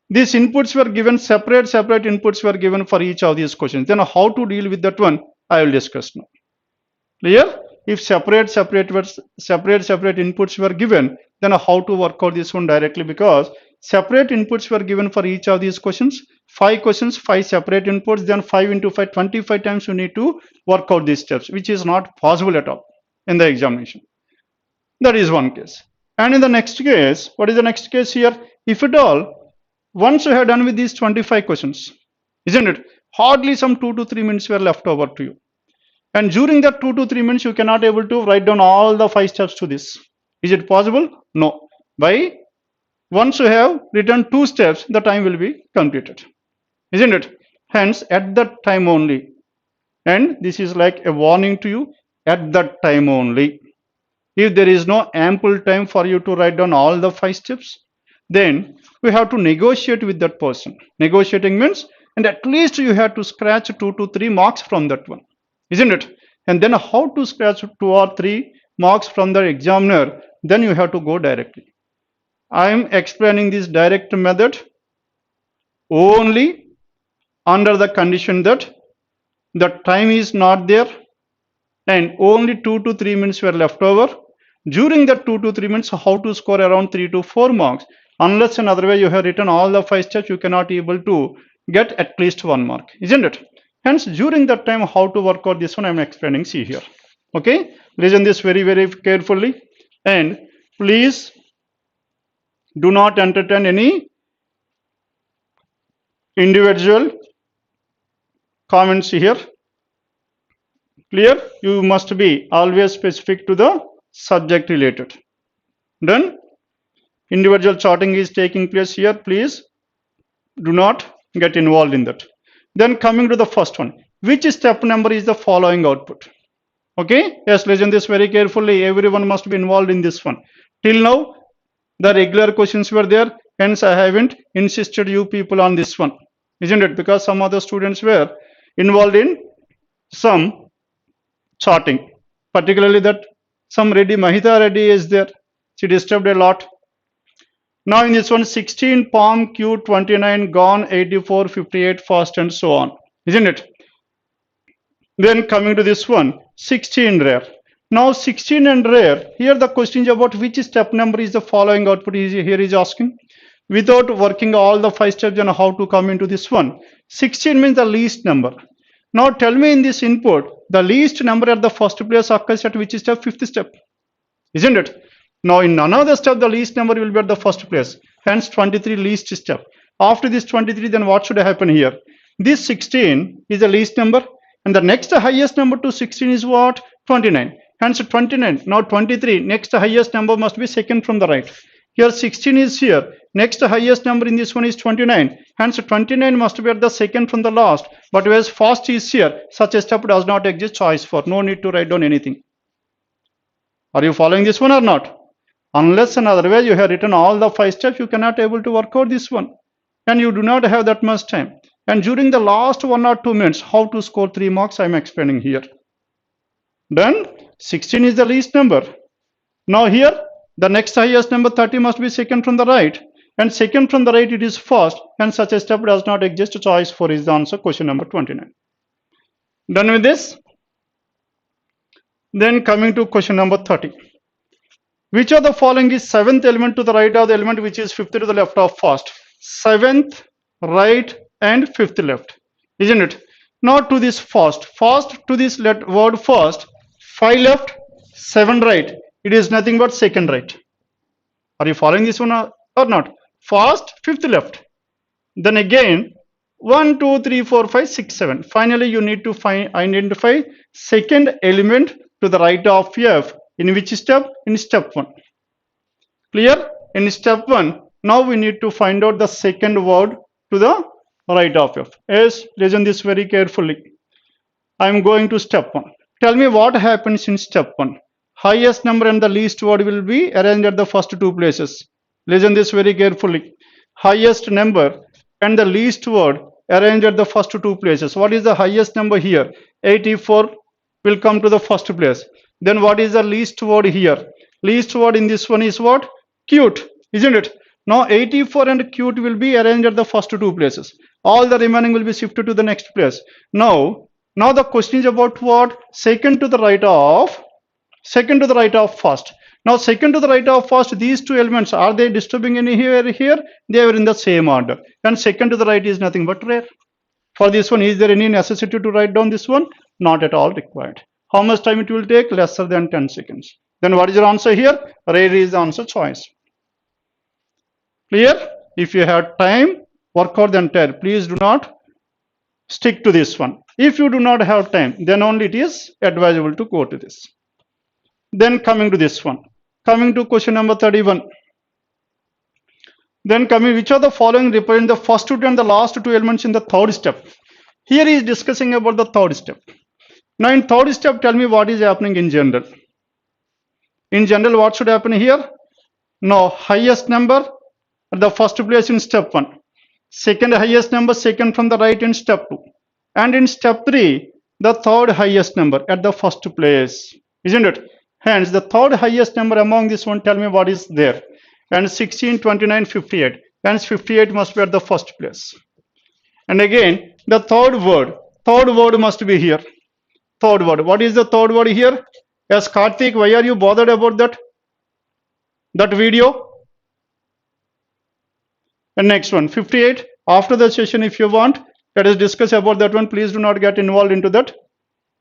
these inputs were given separate inputs were given for each of these questions, then how to deal with that one, I will discuss now. Clear? If separate inputs were given, then how to work out this one directly, because separate inputs were given for each of these questions. 5 questions, 5 separate inputs, then 5 into 5, 25 times you need to work out these steps, which is not possible at all in the examination. That is one case. And in the next case, what is the next case here? If at all, once you have done with these 25 questions, isn't it? Hardly some 2 to 3 minutes were left over to you. And during that 2 to 3 minutes, you cannot able to write down all the 5 steps to this. Is it possible? No. By once you have written 2 steps, the time will be completed. Isn't it? Hence, at that time only. And this is like a warning to you, at that time only. If there is no ample time for you to write down all the 5 steps, then we have to negotiate with that person. Negotiating means, and at least you have to scratch 2 to 3 marks from that one. Isn't it? And then how to scratch 2 or 3 marks from the examiner, then you have to go directly. I am explaining this direct method only under the condition that the time is not there and only 2 to 3 minutes were left over. During that 2 to 3 minutes, how to score around 3 to 4 marks. Unless in other way you have written all the 5 steps, you cannot be able to get at least 1 mark. Isn't it? Hence, during that time, how to work out this one, I am explaining. See here. Okay? Listen this very, very carefully. And please do not entertain any individual comments here. Clear? You must be always specific to the subject related. Done? Individual charting is taking place here. Please do not get involved in that. Then coming to the first one, which step number is the following output? Okay, yes, listen this very carefully. Everyone must be involved in this one. Till now, the regular questions were there, hence I haven't insisted you people on this one, isn't it? Because some other students were involved in some charting, particularly that some Mahita Reddy is there. She disturbed a lot. Now in this one, 16 palm Q 29 gone 84 58 fast and so on, isn't it? Then coming to this one, 16 rare. Now 16 and rare, here the question is about which step number is the following output here is asking. Without working all the 5 steps and how to come into this one. 16 means the least number. Now tell me in this input, the least number at the first place occurs at which step? 5th step, isn't it? Now in none of the step, the least number will be at the first place. Hence 23 least step. After this 23, then what should happen here? This 16 is the least number. And the next highest number to 16 is what? 29. Hence 29. Now 23. Next highest number must be second from the right. Here 16 is here. Next highest number in this one is 29. Hence 29 must be at the second from the last. But whereas first is here, such a step does not exist. Choice for. No need to write down anything. Are you following this one or not? Unless and otherwise you have written all the 5 steps, you cannot able to work out this one. And you do not have that much time. And during the last 1 or 2 minutes, how to score 3 marks, I am explaining here. Then 16 is the least number. Now here, the next highest number 30 must be second from the right. And second from the right, it is first. And such a step does not exist. Choice 4 is the answer, question number 29. Done with this? Then coming to question number 30. Which of the following is 7th element to the right of the element which is 5th to the left of first? 7th, right, and 5th left, isn't it? Now to this first to this word first, 5 left, 7 right. It is nothing but second right. Are you following this one or not? First, 5th left. Then again, 1, 2, 3, 4, 5, 6, 7. Finally, you need to identify second element to the right of F. In which step? In step 1. Clear? In step 1, now we need to find out the second word to the right of F. Yes, listen this very carefully. I am going to step 1. Tell me what happens in step 1. Highest number and the least word will be arranged at the first 2 places. Listen this very carefully. Highest number and the least word arranged at the first two places. What is the highest number here? 84 will come to the first place. Then what is the least word here? Least word in this one is what? Cute, isn't it? Now 84 and cute will be arranged at the first two places. All the remaining will be shifted to the next place. Now the question is about what? Second to the right of first. Now second to the right of first, these two elements, are they disturbing any here? They are in the same order. And second to the right is nothing but rare. For this one, is there any necessity to write down this one? Not at all required. How much time it will take? Lesser than 10 seconds. Then what is your answer here? Rare is the answer choice. Clear? If you have time, work out the entire. Please do not stick to this one. If you do not have time, then only it is advisable to go to this. Then coming to this one. Coming to question number 31. Then coming, which are the following represent the first two and the last two elements in the third step? Here he is discussing about the third step. Now in third step, tell me what is happening in general. In general, what should happen here? Now, highest number at the first place in step 1. Second highest number, second from the right in step 2. And in step 3, the third highest number at the first place. Isn't it? Hence, the third highest number among this one, tell me what is there. And 16, 29, 58. Hence, 58 must be at the first place. And again, the third word must be here. Third word. What is the third word here? Yes, Karthik, why are you bothered about that video? And next one, 58. After the session, if you want, let us discuss about that one. Please do not get involved into that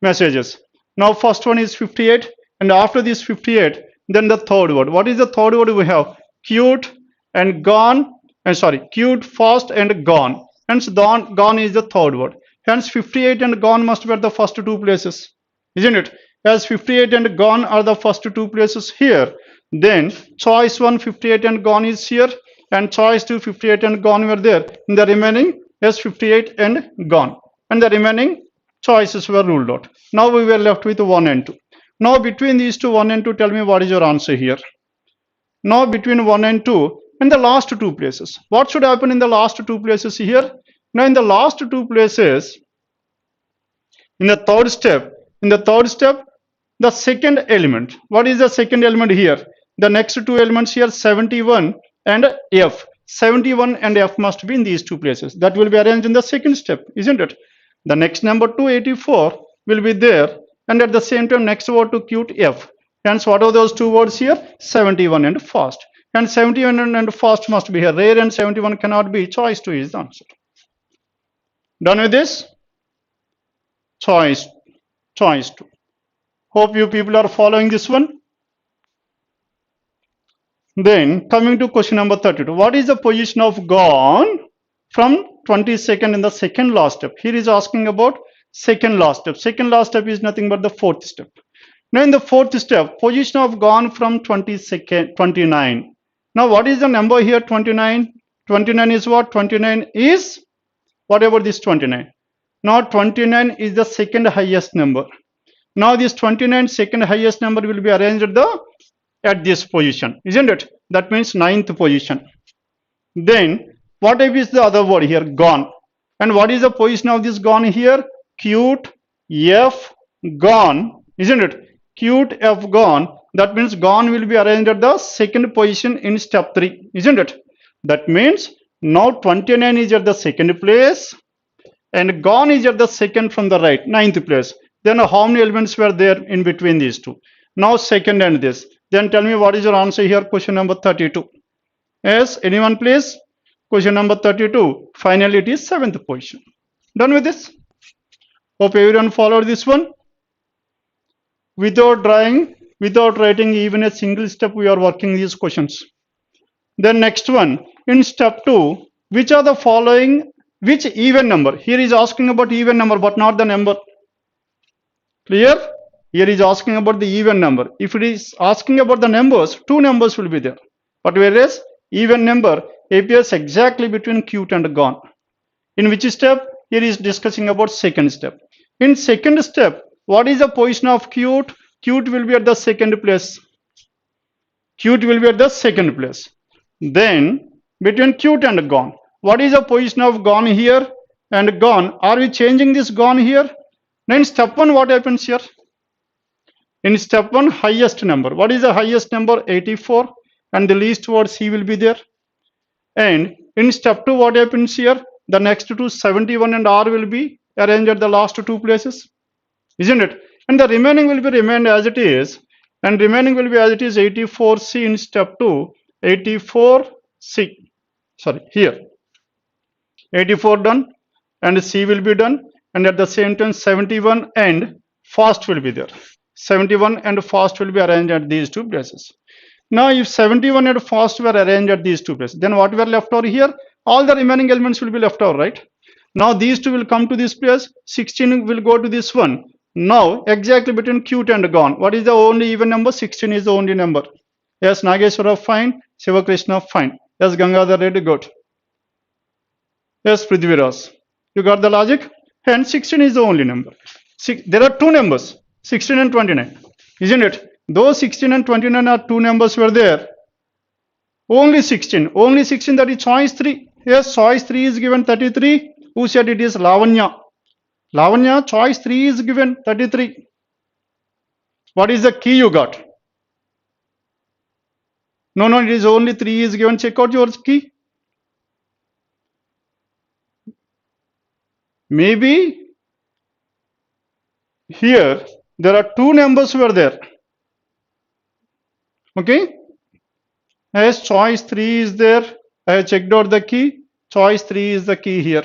messages. Now, first one is 58. And after this 58, then the third word. What is the third word we have? Cute and gone. And sorry, cute, fast and gone. Hence, gone is the third word. Hence, 58 and gone must be at the first two places. Isn't it? As 58 and gone are the first two places here. Then, choice 1, 58 and gone is here. And choice 2, 58 and gone were there. In the remaining, yes, 58 and gone. And the remaining choices were ruled out. Now we were left with 1 and 2. Now between these two, 1 and 2, tell me what is your answer here. Now between 1 and 2, in the last two places, what should happen in the last two places here? Now in the last two places, in the third step, the second element. What is the second element here? The next two elements here, 71 and F. 71 and F must be in these two places. That will be arranged in the second step, isn't it? The next number 284 will be there, and at the same time next word to cute F. Hence, what are those two words here? 71 and fast. And 71 and fast must be here. Rare and 71 cannot be. Choice 2 is the answer. Done with this? Choice 2. Hope you people are following this one. Then coming to question number 32. What is the position of gone from 22nd in the second last step? Here is asking about second last step. Second last step is nothing but the fourth step. Now in the fourth step, position of gone from 29. Now what is the number here? 29. 29 is what? 29 is whatever this 29. Now 29 is the second highest number. Now this 29 second highest number will be arranged at this position, isn't it? That means 9th position. Then what is the other word here? Gone. And what is the position of this gone here? Cute F gone, isn't it? Cute F gone. That means gone will be arranged at the second position in step 3, isn't it? That means now 29 is at the second place and gone is at the second from the right, 9th place. Then how many elements were there in between these two? Now second and this. Then tell me what is your answer here? Question number 32. Yes, anyone please? Question number 32. Finally, it is 7th position. Done with this? Hope everyone followed this one. Without writing even a single step, we are working these questions. Then next one, in step 2, which are the following, which even number? Here is asking about even number, but not the number. Clear? Here is asking about the even number. If it is asking about the numbers, two numbers will be there. But whereas even number appears exactly between cute and gone. In which step? Here is discussing about second step. In second step, what is the position of cute? Cute will be at the second place. Cute will be at the second place. Then between cute and gone. What is the position of gone here and gone? Are we changing this gone here? Then step 1, what happens here? In step 1, highest number. What is the highest number? 84. And the least word C will be there. And in step 2, what happens here? The next two 71 and R will be arranged at the last two places. Isn't it? And the remaining will be remained as it is. And remaining will be as it is 84C in step 2. 84C. Sorry, here. 84 done. And C will be done. And at the same time 71 and fast will be there. 71 and fast will be arranged at these two places. Now if 71 and fast were arranged at these two places, then what were left over here? All the remaining elements will be left over, right? Now these two will come to this place. 16 will go to this one. Now exactly between cute and gone. What is the only even number? 16 is the only number. Yes, Nageshwara, fine. Shiva Krishna, fine. Yes, Gangadhar Reddy, good. Yes, Prithviraj. You got the logic? Hence 16 is the only number. There are two numbers, 16 and 29. Isn't it? Those 16 and 29 are two numbers were there. Only 16. Only 16, that is choice 3. Yes, choice 3 is given 33. Who said it is Lavanya? Lavanya, choice 3 is given 33. What is the key you got? No, it is only 3 is given. Check out your key. Maybe here there are two numbers were there. Okay. As choice 3 is there, I have checked out the key. Choice 3 is the key here.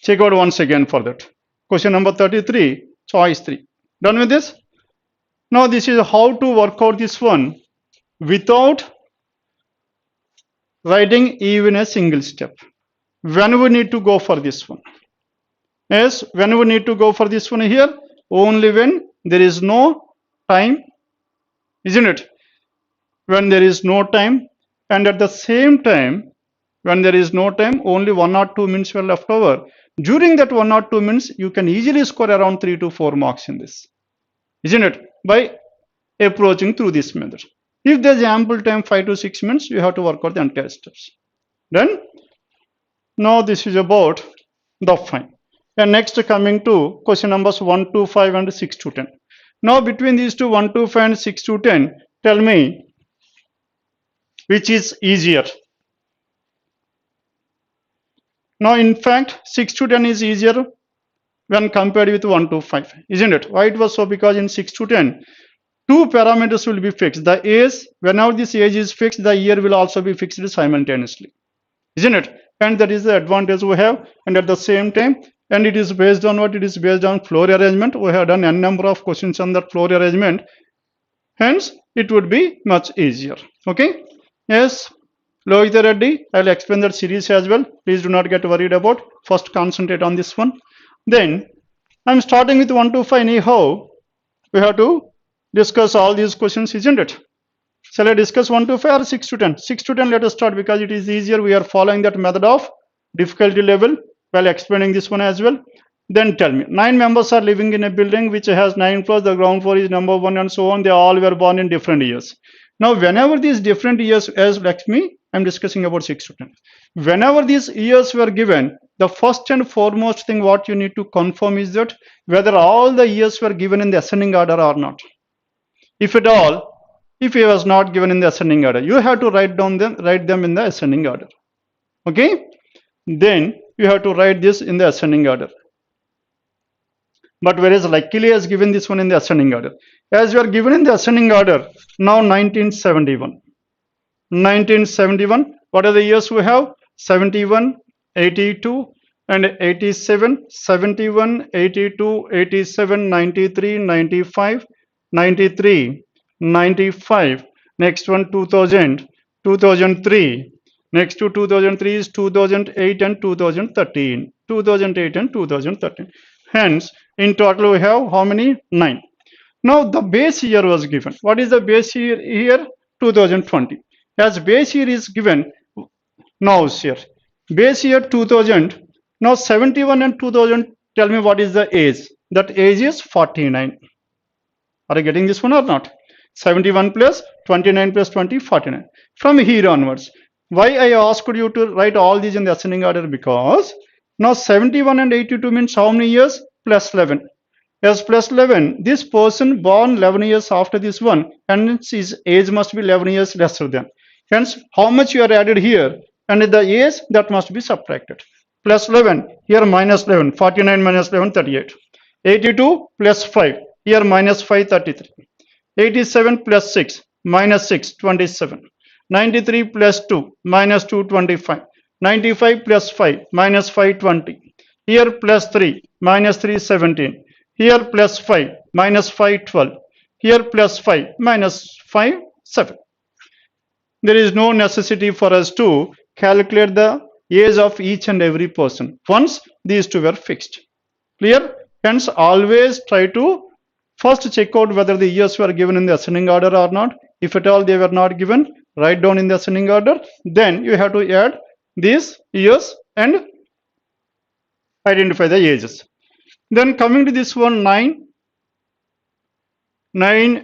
Check out once again for that. Question number 33, choice 3. Done with this? Now this is how to work out this one without writing even a single step. When we need to go for this one? Yes, when we need to go for this one here? Only when there is no time, isn't it? When there is no time, and at the same time, when there is no time, only 1 or 2 minutes were left over. During that 1 or 2 minutes, you can easily score around 3 to 4 marks in this, isn't it? By approaching through this method. If there is ample time, 5 to 6 minutes, you have to work out the entire steps. Then, now this is about the fine. And next coming to question numbers 1 to 5 and 6 to 10. Now between these two 1 to 5 and 6 to 10, tell me which is easier. Now in fact 6 to 10 is easier when compared with 1 to 5, isn't it? Why it was so? Because in 6 to 10, two parameters will be fixed. The age, whenever this age is fixed, the year will also be fixed simultaneously, isn't it? And that is the advantage we have. And at the same time, and it is based on what? It is based on floor arrangement. We have done n number of questions on that floor arrangement. Hence, it would be much easier. Okay? Yes, Lohita Reddy, I will explain that series as well. Please do not get worried about. First, concentrate on this one. Then, I am starting with 1 to 5. Anyhow, we have to discuss all these questions, isn't it? Shall I discuss 1 to 5 or 6 to 10? 6 to 10, let us start because it is easier. We are following that method of difficulty level while explaining this one as well. Then tell me, 9 members are living in a building which has 9 floors. The ground floor is number 1 and so on. They all were born in different years. Now, whenever these different years, as like me, I am discussing about 6 to 10. Whenever these years were given, the first and foremost thing what you need to confirm is that whether all the years were given in the ascending order or not. If at all, if it was not given in the ascending order, you have to write them in the ascending order. Okay? Then you have to write this in the ascending order. But whereas luckily has given this one in the ascending order. As you are given in the ascending order, now 1971. 1971, what are the years we have? 71, 82 and 87, 71, 82, 87, 93, 95, 93, 95, next one 2000, 2003, next to 2003 is 2008 and 2013, 2008 and 2013. Hence, in total we have how many? 9. Now the base year was given. What is the base year here? 2020. As base year is given, now here, base year 2000, now 71 and 2000, tell me what is the age? That age is 49. Are you getting this one or not? 71 plus 29 plus 20, 49. From here onwards, why I asked you to write all these in the ascending order? Because now 71 and 82 means how many years? Plus 11. Yes, plus 11. This person born 11 years after this one, and his age must be 11 years lesser than. Hence, how much you are added here, and the age that must be subtracted. Plus 11, here minus 11, 49 minus 11, 38. 82 plus 5, here minus 5, 33. 87 plus 6, minus 6, 27. 93 plus 2, minus 2, 25. 95 plus 5, minus 5, 20. Here plus 3, minus 3, 17. Here plus 5, minus 5, 12. Here plus 5, minus 5, 7. There is no necessity for us to calculate the age of each and every person once these two were fixed. Clear? Hence, always try to first check out whether the years were given in the ascending order or not. If at all they were not given, write down in the ascending order. Then you have to add these years and identify the ages. Then coming to this one, 9,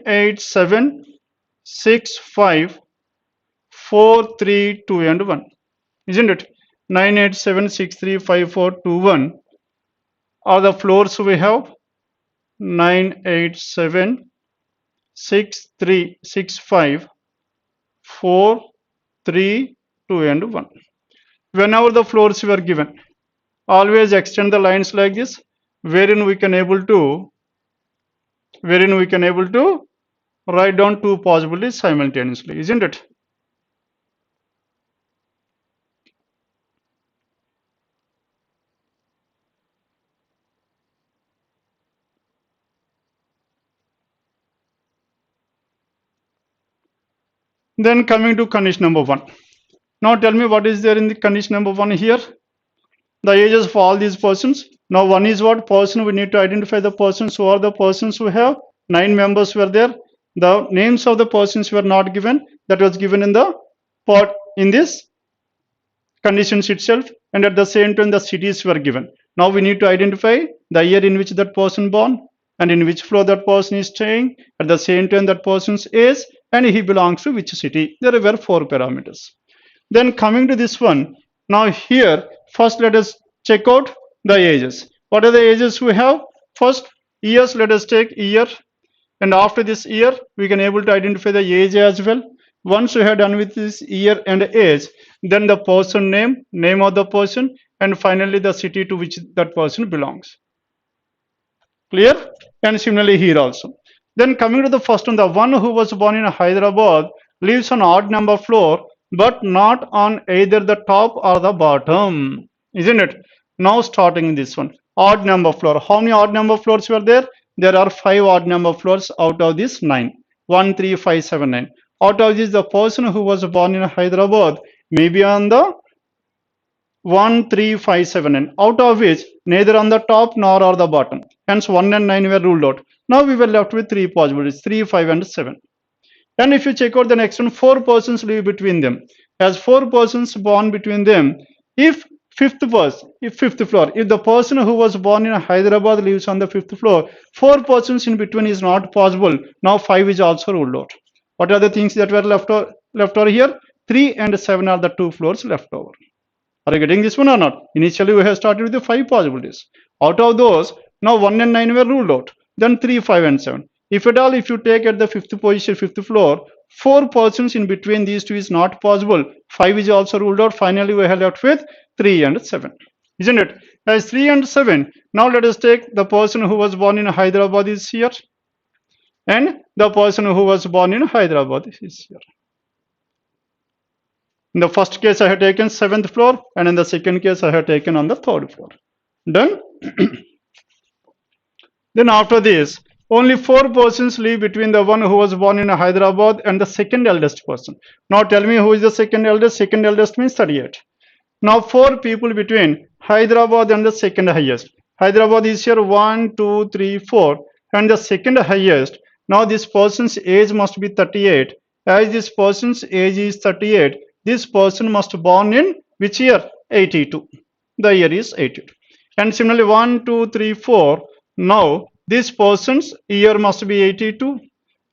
8, 7, 6, 5, 4, 3, 2 and 1. Isn't it? 9, 8, 7, 6, 3, 5, 4, 2, 1 are the floors we have. 9, 8, 7, 6, 3, 6, 5, 4, 3, 2 and 1. Whenever the floors were given, always extend the lines like this, wherein we can able to write down two possibilities simultaneously, isn't it? Then coming to condition number 1. Now tell me what is there in the condition number 1 here. The ages of all these persons. Now one is what? Person. We need to identify the persons. Who are the persons who have 9 members were there. The names of the persons were not given. That was given in the part in this conditions itself, and at the same time the cities were given. Now we need to identify the year in which that person born and in which floor that person is staying, at the same time that person's age, and he belongs to which city. There were 4 parameters. Then coming to this one, now here first let us check out the ages. What are the ages we have? First, years. Let us take year, and after this year we can able to identify the age as well. Once we have done with this year and age, then the person name of the person, and finally the city to which that person belongs. Clear? And similarly here also. Then coming to the first one, the one who was born in Hyderabad lives on odd number floor but not on either the top or the bottom, isn't it? Now starting this one, odd number floor. How many odd number floors were there? There are 5 odd number floors out of this 9. 1, 3, 5, 7, 9. Out of this, the person who was born in Hyderabad may be on the 1, 3, 5, 7, 9, out of which neither on the top nor on the bottom. Hence 1 and 9 were ruled out. Now we were left with 3 possibilities, 3, 5 and 7. And if you check out the next one, 4 persons live between them. As 4 persons born between them, if fifth floor, if the person who was born in Hyderabad lives on the 5th floor, 4 persons in between is not possible. Now 5 is also ruled out. What are the things that were left over here? 3 and 7 are the 2 floors left over. Are you getting this one or not? Initially we have started with the 5 possibilities. Out of those, now 1 and 9 were ruled out. Then 3, 5 and 7. If at all, if you take at the 5th position, 5th floor, 4 persons in between these two is not possible. 5 is also ruled out. Finally, we have left with 3 and 7. Isn't it? As 3 and 7, now let us take the person who was born in Hyderabad is here. And the person who was born in Hyderabad is here. In the first case, I have taken 7th floor, and in the second case, I have taken on the 3rd floor. Done? Then after this, only 4 persons live between the one who was born in Hyderabad and the second eldest person. Now tell me who is the second eldest? Second eldest means 38. Now 4 people between Hyderabad and the second highest. Hyderabad is here 1, 2, 3, 4, and the second highest. Now this person's age must be 38. As this person's age is 38, this person must be born in which year? 82. The year is 82. And similarly 1, 2, 3, 4. Now this person's year must be 82.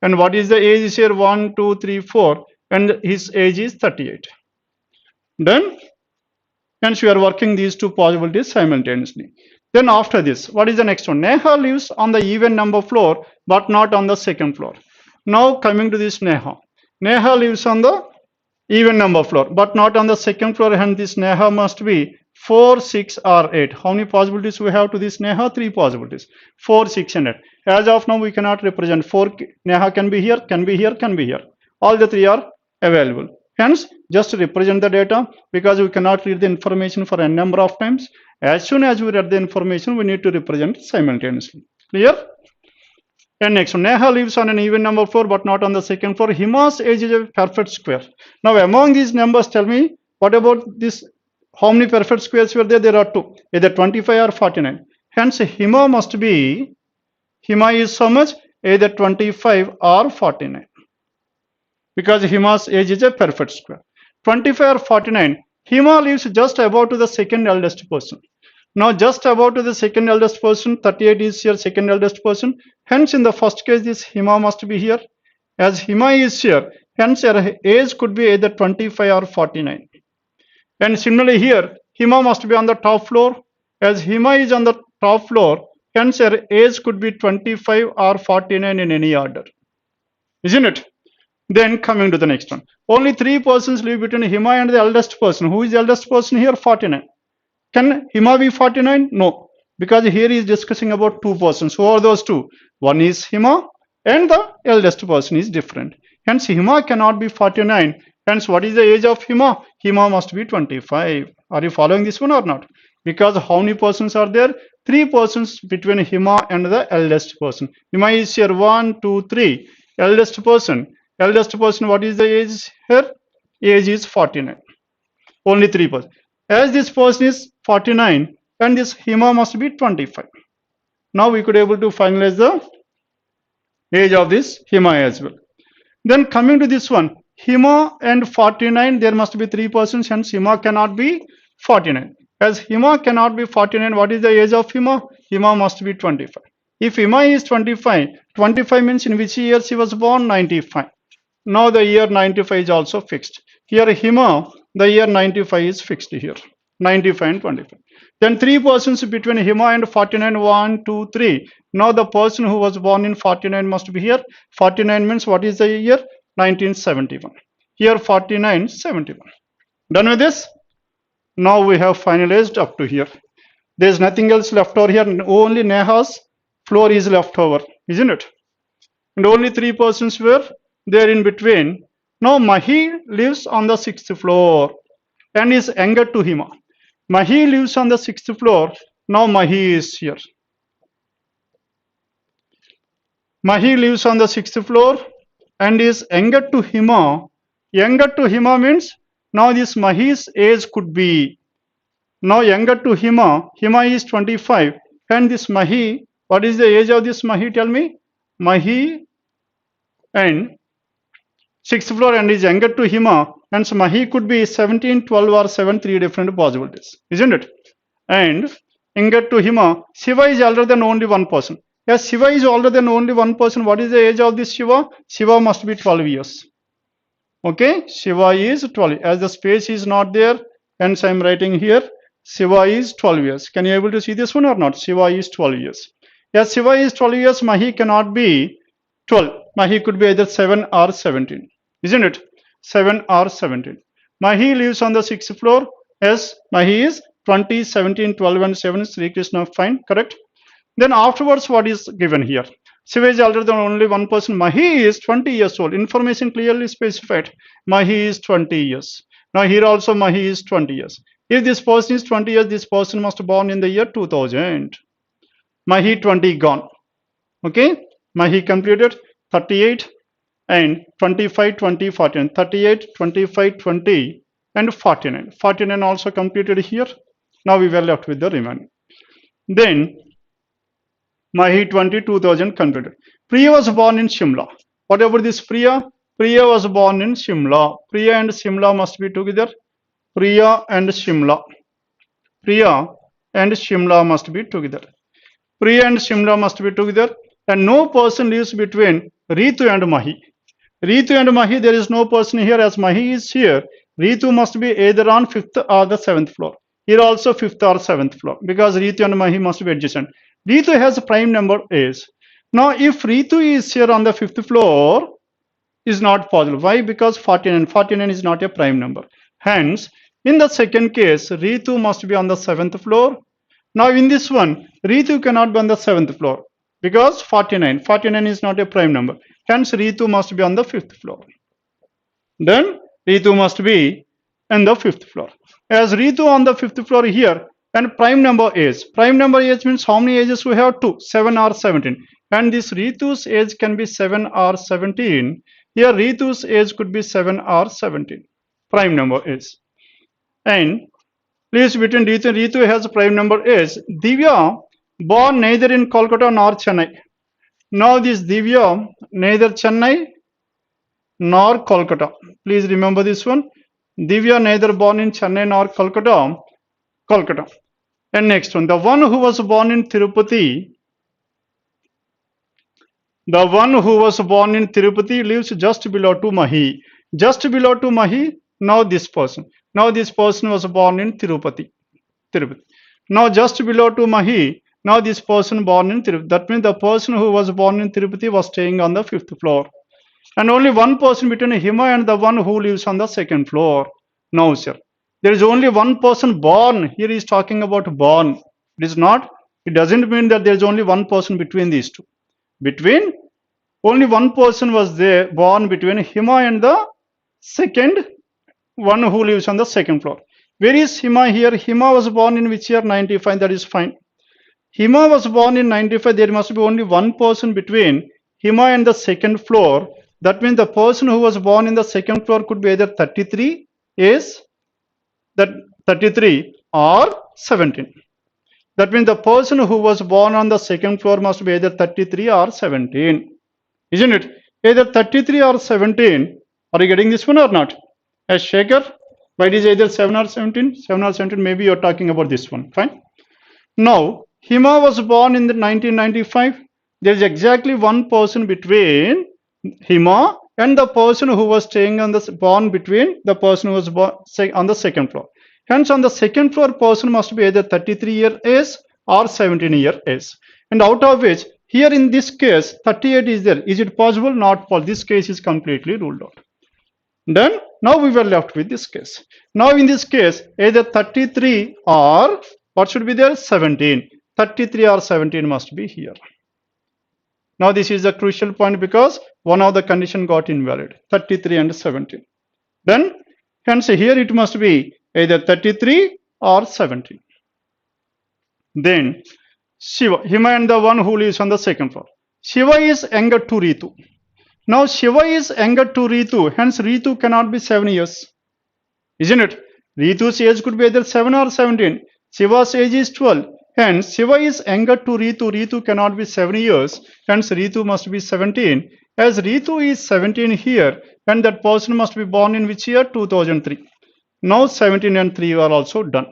And what is the age is here? 1, 2, 3, 4. And his age is 38. Done? Hence, we are working these two possibilities simultaneously. Then after this, what is the next one? Neha lives on the even number floor, but not on the second floor. Now coming to this Neha. Neha lives on the even number floor, but not on the second floor, and this Neha must be 4, 6, or 8. How many possibilities we have to this Neha? 3 possibilities. 4, 6, and 8. As of now, we cannot represent 4. Neha can be here, can be here, can be here. All the 3 are available. Hence, just represent the data, because we cannot read the information for a number of times. As soon as we read the information, we need to represent simultaneously. Clear? And next one, Neha lives on an even number floor but not on the second floor. Hima's age is a perfect square. Now among these numbers, tell me, what about this? How many perfect squares were there? There are 2, either 25 or 49. Hence Hima must be, Hima is so much, either 25 or 49. Because Hima's age is a perfect square. 25 or 49, Hima lives just about to the second eldest person. Now just about to the second eldest person, 38 is here, second eldest person. Hence in the first case, this Hima must be here. As Hima is here, hence her age could be either 25 or 49. And similarly here, Hima must be on the top floor. As Hima is on the top floor, hence her age could be 25 or 49 in any order. Isn't it? Then coming to the next one. Only 3 persons live between Hima and the eldest person. Who is the eldest person here? 49. Can Hima be 49? No. Because here he is discussing about 2 persons. Who are those 2? One is Hima and the eldest person is different. Hence Hima cannot be 49. Hence what is the age of Hima? Hima must be 25. Are you following this one or not? Because how many persons are there? 3 persons between Hima and the eldest person. Hima is here 1, 2, 3. Eldest person. Eldest person, what is the age here? Age is 49. Only 3 persons. As this person is 49 and this Hima must be 25. Now we could able to finalize the age of this Hima as well. Then coming to this one, Hima and 49, there must be 3 persons, hence Hima cannot be 49. As Hima cannot be 49, what is the age of Hima? Hima must be 25. If Hima is 25, 25 means in which year she was born? 95. Now the year 95 is also fixed. Here Hima, the year 95 is fixed here. 95 and 25. Then 3 persons between Hima and 49, 1, 2, 3. Now the person who was born in 49 must be here. 49 means what is the year? 1971. Here 49, 71. Done with this? Now we have finalized up to here. There is nothing else left over here. Only Neha's floor is left over, isn't it? And only 3 persons were there in between. Now Mahi lives on the 6th floor and is younger to Hima. Mahi lives on the 6th floor. Now Mahi is here. Mahi lives on the 6th floor and is younger to Hima. Younger to Hima means now this Mahi's age could be, now younger to Hima, Hima is 25 and this Mahi, what is the age of this Mahi? Tell me. Mahi and 6th floor and is younger to Hima, and Mahi could be 17, 12 or 7, 3 different possibilities, isn't it? And younger to Hima, Shiva is older than only 1 person. Yes, Shiva is older than only 1 person. What is the age of this Shiva? Shiva must be 12 years. Okay, Shiva is 12. As the space is not there, hence I am writing here, Shiva is 12 years. Can you able to see this one or not? Shiva is 12 years. Yes, Shiva is 12 years. Mahi cannot be 12. Mahi could be either 7 or 17. Isn't it? 7 or 17. Mahi lives on the 6th floor. Yes, Mahi is 20, 17, 12 and 7. Sri Krishna, fine, correct. Then afterwards, what is given here? Shiva is older than only 1 person. Mahi is 20 years old. Information clearly specified. Mahi is 20 years. Now here also Mahi is 20 years. If this person is 20 years, this person must be born in the year 2000. Mahi 20 gone. Okay, Mahi completed 38 and 25, 20, 49. 38, 25, 20 and 49. 49 also completed here. Now we were left with the remaining. Then Mahi 20, 2000 completed. Priya was born in Shimla. What about this Priya? Priya was born in Shimla. Priya and Shimla must be together. Priya and Shimla. Priya and Shimla must be together. Priya and Shimla must be together. And no person lives between Ritu and Mahi. Ritu and Mahi, there is no person here as Mahi is here. Ritu must be either on 5th or the 7th floor. Here also 5th or 7th floor because Ritu and Mahi must be adjacent. Ritu has a prime number is. Now if Ritu is here on the 5th floor, is not possible. Why? Because 49 is not a prime number. Hence, in the second case, Ritu must be on the 7th floor. Now in this one, Ritu cannot be on the 7th floor because 49 is not a prime number. Hence, Ritu must be on the 5th floor. Then Ritu must be in the 5th floor. As Ritu on the 5th floor here, and prime number age means how many ages we have? 2, 7 or 17. And this Ritu's age can be 7 or 17. Here Ritu's age could be 7 or 17. Prime number is. And please between Ritu and Ritu has prime number is. Divya born neither in Kolkata nor Chennai. Now this Divya neither Chennai nor Kolkata. Please remember this one. Divya neither born in Chennai nor Kolkata. And next one, the one who was born in Tirupati. The one who was born in Tirupati lives just below to Mahi. Just below to Mahi, now this person. Now this person was born in Tirupati. Now just below to Mahi, now this person born in Tirupati. That means the person who was born in Tirupati was staying on the 5th floor. And only one person between him and the one who lives on the 2nd floor. No, sir. There is only one person born. Here he is talking about born. It doesn't mean that there is only one person between these two. Only one person was there born between Hima and the second one who lives on the 2nd floor. Where is Hima here? Hima was born in which year? 95. That is fine. Hima was born in 95. There must be only one person between Hima and the 2nd floor. That means the person who was born in the 2nd floor could be either 33 or 17. That means the person who was born on the 2nd floor must be either 33 or 17. Isn't it? Either 33 or 17. Are you getting this one or not? As Shaker, why it is either 7 or 17? 7 or 17, maybe you're talking about this one. Fine. Now, Hima was born in the 1995. There is exactly one person between Hima and the person who was staying on the born between the person who was born on the 2nd floor. Hence, on the 2nd floor, person must be either 33 year age or 17 year age. And out of which, here in this case, 38 is there. Is it possible? Not possible. This case is completely ruled out. Then, now we were left with this case. Now, in this case, either 33 or what should be there? 17. 33 or 17 must be here. Now, this is a crucial point because one of the condition got invalid. 33 and 17. Then, hence here it must be either 33 or 17. Then, Shiva, Hima and the one who lives on the 2nd floor. Shiva is younger to Ritu. Now, Shiva is younger to Ritu. Hence, Ritu cannot be 7 years. Isn't it? Ritu's age could be either 7 or 17. Shiva's age is 12. Hence, Shiva is younger to Ritu. Ritu cannot be 7 years. Hence, Ritu must be 17. As Ritu is 17 here, and that person must be born in which year? 2003. Now, 17 and 3 are also done.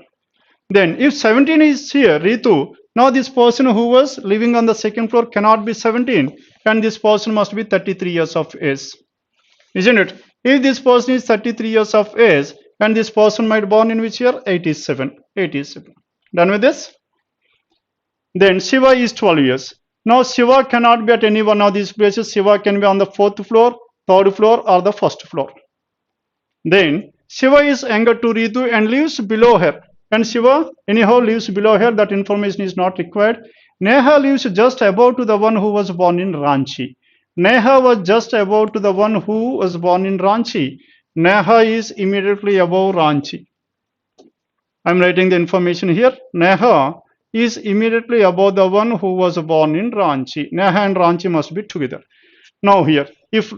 Then, if 17 is here, Ritu, now this person who was living on the 2nd floor cannot be 17. And this person must be 33 years of age. Isn't it? If this person is 33 years of age, and this person might born in which year? 87. Done with this? Then Shiva is 12 years. Now Shiva cannot be at any one of these places. Shiva can be on the 4th floor, 3rd floor or the 1st floor. Then Shiva is younger to Ritu and lives below her. And Shiva anyhow lives below her. That information is not required. Neha lives just above to the one who was born in Ranchi. Neha was just above to the one who was born in Ranchi. Neha is immediately above Ranchi. I am writing the information here. Neha is immediately above the one who was born in Ranchi. Neha and Ranchi must be together. Now here, if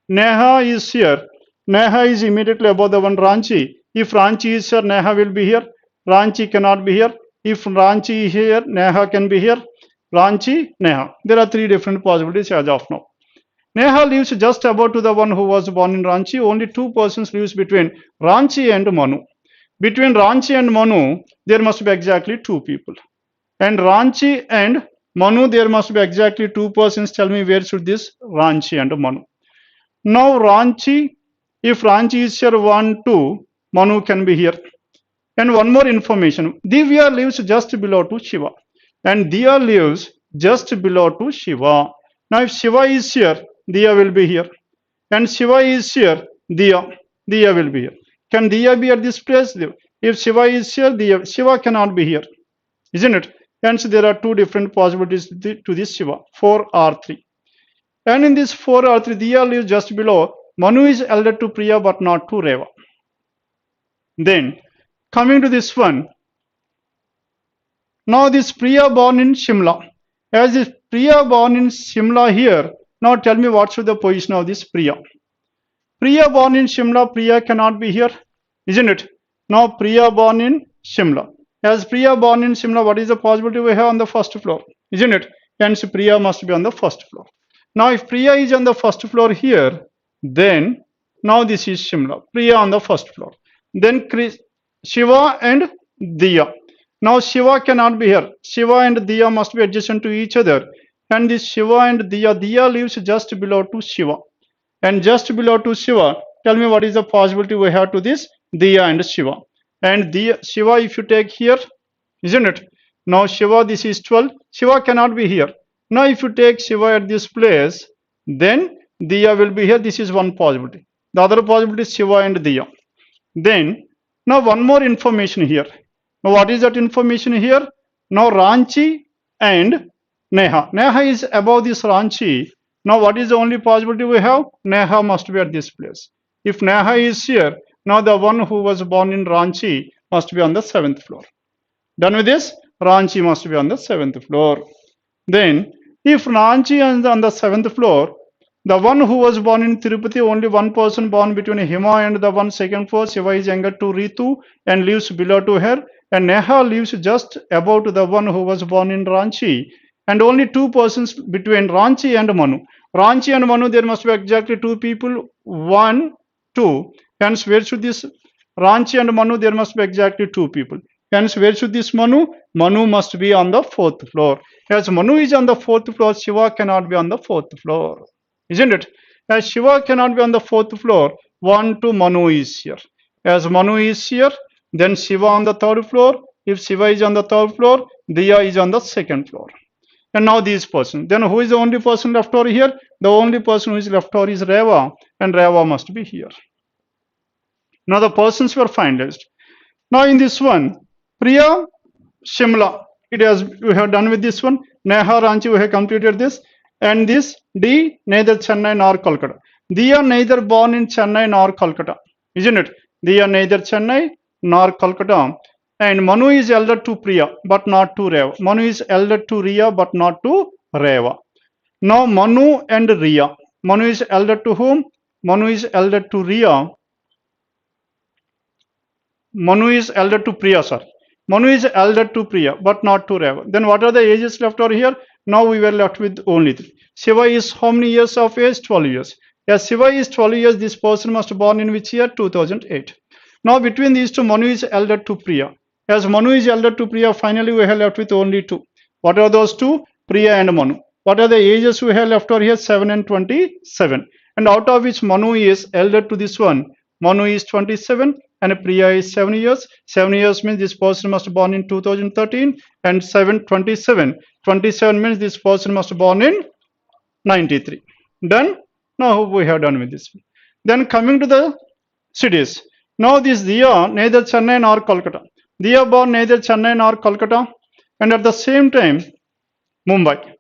Neha is here, Neha is immediately above the one Ranchi. If Ranchi is here, Neha will be here. Ranchi cannot be here. If Ranchi is here, Neha can be here. Ranchi, Neha. There are 3 different possibilities as of now. Neha lives just above to the one who was born in Ranchi. Only 2 persons lives between Ranchi and Manu. Between Ranchi and Manu, there must be exactly 2 people. And Ranchi and Manu, there must be exactly two persons. Tell me where should this Ranchi and Manu. Now Ranchi, if Ranchi is here 1, 2, Manu can be here. And one more information, Divya lives just below to Shiva. And Diya lives just below to Shiva. Now if Shiva is here, Diya will be here. And Shiva is here, Diya will be here. Can Diya be at this place? If Shiva is here, Shiva cannot be here. Isn't it? Hence there are two different possibilities to this Shiva, 4 or 3. And in this 4 or 3, Diya lives just below. Manu is elder to Priya but not to Reva. Then coming to this one, now this Priya born in Shimla. As this Priya born in Shimla here, now tell me what should the position of this Priya. Priya born in Shimla, Priya cannot be here, isn't it? Now Priya born in Shimla. As Priya born in Shimla, what is the possibility we have on the first floor, isn't it? Hence Priya must be on the first floor. Now if Priya is on the first floor here, then now this is Shimla, Priya on the first floor. Then Shiva and Diya. Now Shiva cannot be here. Shiva and Diya must be adjacent to each other. And this Shiva and Diya lives just below to Shiva. And just below to Shiva, tell me what is the possibility we have to this Diya and Shiva. And Shiva if you take here, isn't it? Now Shiva, this is 12. Shiva cannot be here. Now if you take Shiva at this place, then Diya will be here. This is one possibility. The other possibility is Shiva and Diya. Then now one more information here. Now what is that information here? Now Ranchi and Neha. Neha is above this Ranchi. Now what is the only possibility we have? Neha must be at this place. If Neha is here, now the one who was born in Ranchi must be on the 7th floor. Done with this? Ranchi must be on the 7th floor. Then if Ranchi is on the 7th floor, the one who was born in Tirupati, only one person born between Hima and the 2nd floor. Shiva is younger to Ritu and lives below to her. And Neha lives just above to the one who was born in Ranchi. And only two persons between Ranchi and Manu. Ranchi and Manu, there must be exactly two people. 1, 2. Hence, where should this Ranchi and Manu? There must be exactly two people. Hence, where should this Manu? Manu must be on the 4th floor. As Manu is on the 4th floor, Shiva cannot be on the 4th floor. Isn't it? As Shiva cannot be on the 4th floor, 1, 2, Manu is here. As Manu is here, then Shiva on the 3rd floor. If Shiva is on the 3rd floor, Diya is on the 2nd floor. And now these persons. Then who is the only person left over here? The only person who is left over is Reva, and Reva must be here. Now the persons were finalized. Now in this one, Priya, Shimla, we have done with this one. Neha, Ranchi, we have completed this. And this D, neither Chennai nor Kolkata. Diya neither born in Chennai nor Kolkata, isn't it? Diya neither Chennai nor Kolkata. And Manu is elder to Priya, but not to Reva. Manu is elder to Riya, but not to Reva. Now Manu and Riya. Manu is elder to whom? Manu is elder to Riya. Manu is elder to Priya, sir. Manu is elder to Priya, but not to Reva. Then what are the ages left over here? Now we were left with only 3. Shiva is how many years of age? 12 years. As Shiva is 12 years, this person must be born in which year? 2008. Now between these two, Manu is elder to Priya. As Manu is elder to Priya, finally we have left with only 2. What are those 2? Priya and Manu. What are the ages we have left over here? 7 and 27. And out of which Manu is elder to this one. Manu is 27 and Priya is 7 years. 7 years means this person must be born in 2013 and 27. 27 means this person must be born in 93. Done? Now we have done with this. Then coming to the cities. Now this Diya neither Chennai nor Kolkata. Diya born neither Chennai nor Kolkata. And at the same time Mumbai.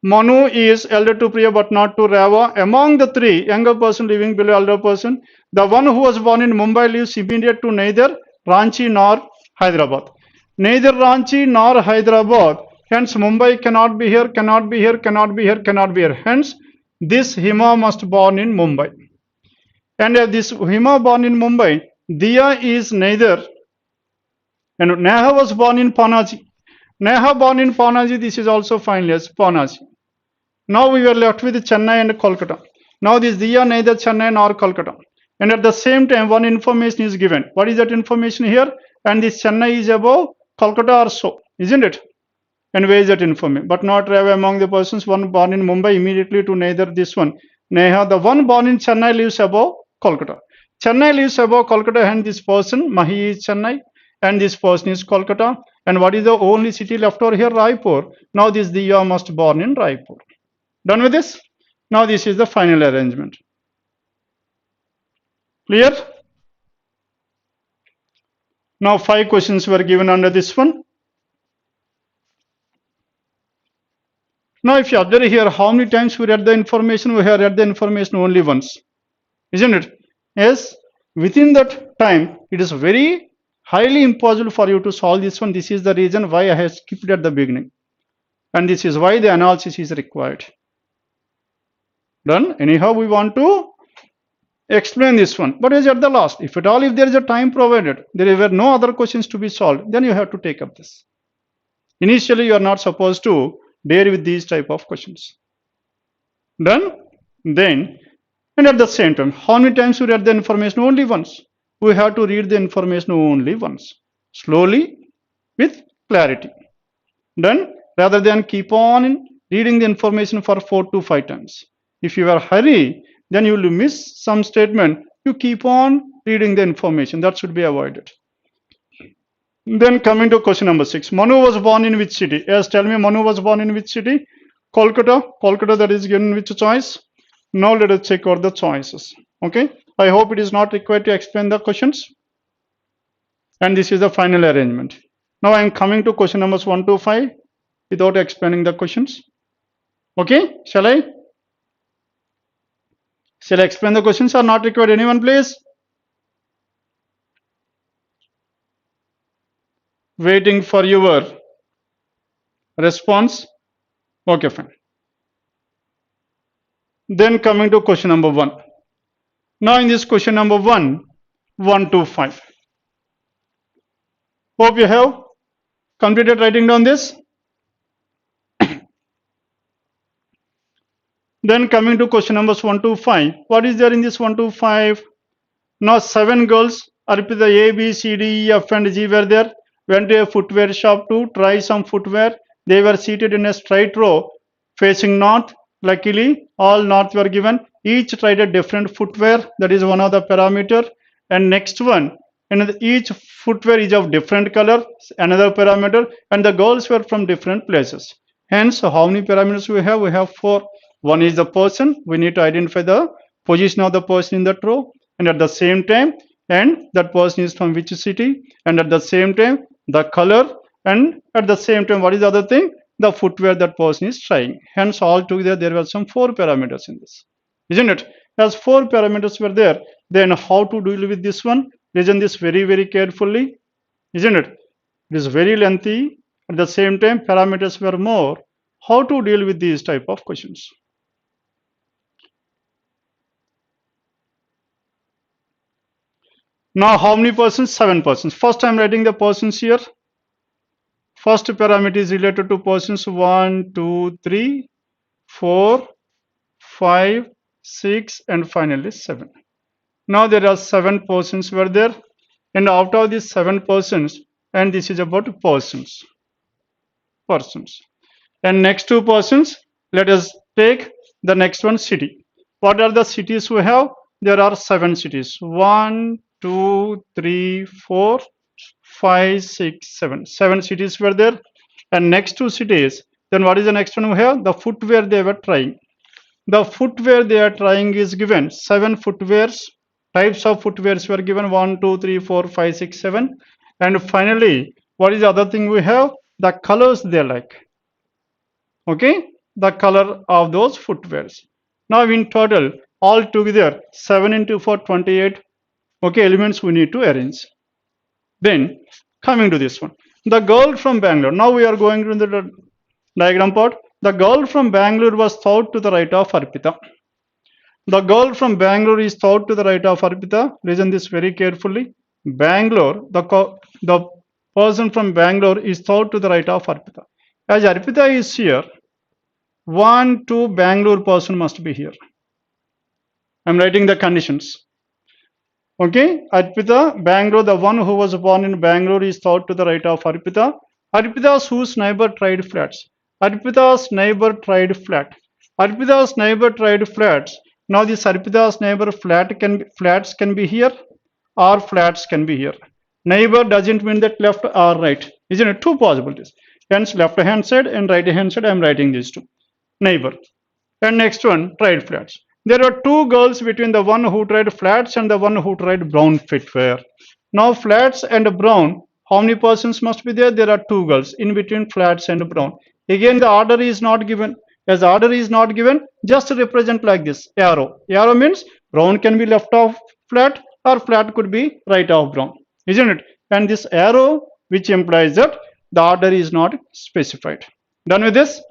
Manu is elder to Priya but not to Reva. Among the 3, younger person living below elder person, the one who was born in Mumbai lives immediate to neither Ranchi nor Hyderabad. Neither Ranchi nor Hyderabad. Hence Mumbai cannot be here, cannot be here, cannot be here, cannot be here. Hence this Hima must be born in Mumbai. And if this Hima born in Mumbai, Diya is neither. And Neha was born in Panaji. Neha born in Panaji, this is also finally as Panaji. Now we were left with Chennai and Kolkata. Now this Diya neither Chennai nor Kolkata. And at the same time, one information is given. What is that information here? And this Chennai is above Kolkata or so, isn't it? And where is that information? But not have among the persons one born in Mumbai immediately to neither this one. Neha, the one born in Chennai lives above Kolkata. Chennai lives above Kolkata and this person, Mahi is Chennai and this person is Kolkata. And what is the only city left over here? Raipur. Now this Diya must born in Raipur. Done with this? Now this is the final arrangement. Clear? Now 5 questions were given under this one. Now if you observe here, how many times we read the information? We have read the information only once. Isn't it? Yes. Within that time, it is very highly impossible for you to solve this one. This is the reason why I have skipped at the beginning. And this is why the analysis is required. Done? Anyhow, we want to explain this one. But is at the last. If at all, if there is a time provided, there were no other questions to be solved, then you have to take up this. Initially, you are not supposed to dare with these type of questions. Done? Then, and at the same time, how many times we read the information? Only once. We have to read the information only once. Slowly, with clarity. Done? Rather than keep on reading the information for 4 to 5 times. If you are hurry, then you will miss some statement. You keep on reading the information. That should be avoided. Then coming to question number 6. Manu was born in which city? Yes, tell me, Manu was born in which city? Kolkata. Kolkata, that is given which choice? Now let us check out the choices. Okay. I hope it is not required to explain the questions. And this is the final arrangement. Now I am coming to question numbers 1 to 5 without explaining the questions. Okay. Shall I explain the questions or not required? Anyone please? Waiting for your response. Okay, fine. Then coming to question number 1. Now in this question number 1, 1 to 5. Hope you have completed writing down this. Then coming to question numbers 1 to 5. What is there in this 1 to 5? Now 7 girls, Arpita, A, B, C, D, E, F and G were there. Went to a footwear shop to try some footwear. They were seated in a straight row facing north. Luckily, all north were given. Each tried a different footwear. That is one of the parameter. And next one, and each footwear is of different color. Another parameter. And the girls were from different places. Hence, how many parameters we have? We have 4. One is the person. We need to identify the position of the person in that row. And at the same time, and that person is from which city. And at the same time, the color. And at the same time, what is the other thing? The footwear that person is trying. Hence, altogether, there were some 4 parameters in this. Isn't it? As 4 parameters were there, then how to deal with this one? Listen this very, very carefully. Isn't it? It is very lengthy. At the same time, parameters were more. How to deal with these type of questions? Now, how many persons? 7 persons. First, I am writing the persons here. First parameter is related to persons 1, 2, 3, 4, 5, 6, and finally 7. Now there are 7 persons were there, and out of these 7 persons, and this is about persons. And next 2 persons, let us take the next one, city. What are the cities we have? There are 7 cities. 1, 2, 3, 4, 5, 6, 7. 7 cities were there. And next 2 cities, then what is the next one we have? The footwear they were trying. The footwear they are trying is given. 7 footwears, types of footwears were given. 1, 2, 3, 4, 5, 6, 7. And finally, what is the other thing we have? The colors they like. Okay, the color of those footwears. Now in total, all together, 7 into 4, 28. Okay, elements we need to arrange. Then coming to this one, the girl from Bangalore. Now we are going to the diagram part. The girl from Bangalore was thought to the right of Arpita. The girl from Bangalore is thought to the right of Arpita. Listen this very carefully. Bangalore, the person from Bangalore is thought to the right of Arpita. As Arpita is here, 1, 2 Bangalore person must be here. I am writing the conditions. Okay, Arpita, Bangalore, the one who was born in Bangalore is thought to the right of Arpita. Arpita's whose neighbor tried flats. Arpita's neighbor tried flat. Arpita's neighbor tried flats. Now this Arpita's neighbor flats can be here or flats can be here. Neighbor doesn't mean that left or right. Isn't it? Two possibilities. Hence left hand side and right hand side I am writing these two. Neighbor. And next one, tried flats. There were two girls between the one who tried flats and the one who tried brown footwear. Now flats and brown, how many persons must be there? There are two girls in between flats and brown. Again, the order is not given. As order is not given, just represent like this, arrow. Arrow means brown can be left of flat or flat could be right of brown, isn't it? And this arrow, which implies that the order is not specified. Done with this?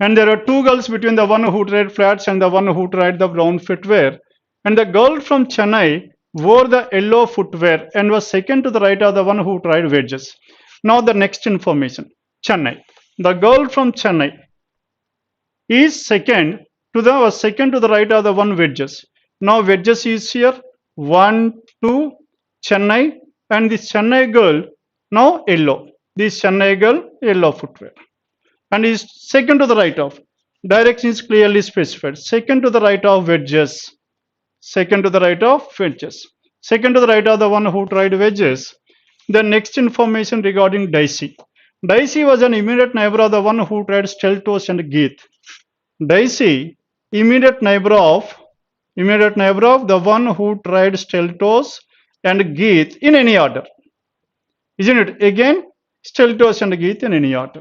And there are two girls between the one who tried flats and the one who tried the brown footwear. And the girl from Chennai wore the yellow footwear and was second to the right of the one who tried wedges. Now the next information, Chennai. The girl from Chennai is second to the right of the one wedges. Now wedges is here, 1, 2, Chennai, and this Chennai girl, now yellow. This Chennai girl, yellow footwear. And is second to the right of. Direction is clearly specified. Second to the right of wedges. Second to the right of wedges. Second to the right of the one who tried wedges. The next information regarding Daisy. Daisy was an immediate neighbor of the one who tried Steltos and Geet. Daisy, immediate neighbor of the one who tried Steltos and Geet in any order. Isn't it? Again, Steltos and Geet in any order.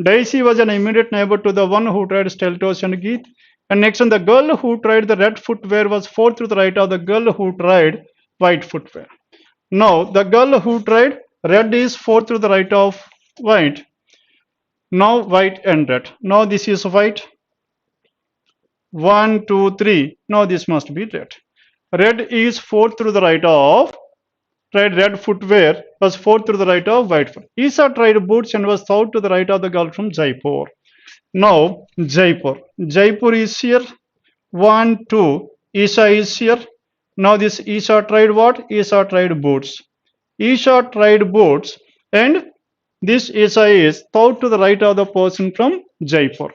Daisy was an immediate neighbor to the one who tried Steltos and Geet. And next one, the girl who tried the red footwear was fourth to the right of the girl who tried white footwear. Now, the girl who tried red is fourth to the right of white. Now, white and red. Now, this is white. 1, 2, 3. Now, this must be red. Red is fourth to the right of tried red footwear was fourth to the right of white foot. Isa tried boots and was third to the right of the girl from Jaipur. Now Jaipur. Jaipur is here. 1, 2. Isa is here. Now this Isa tried what? Isa tried boots. Isa tried boots and this Isa is third to the right of the person from Jaipur.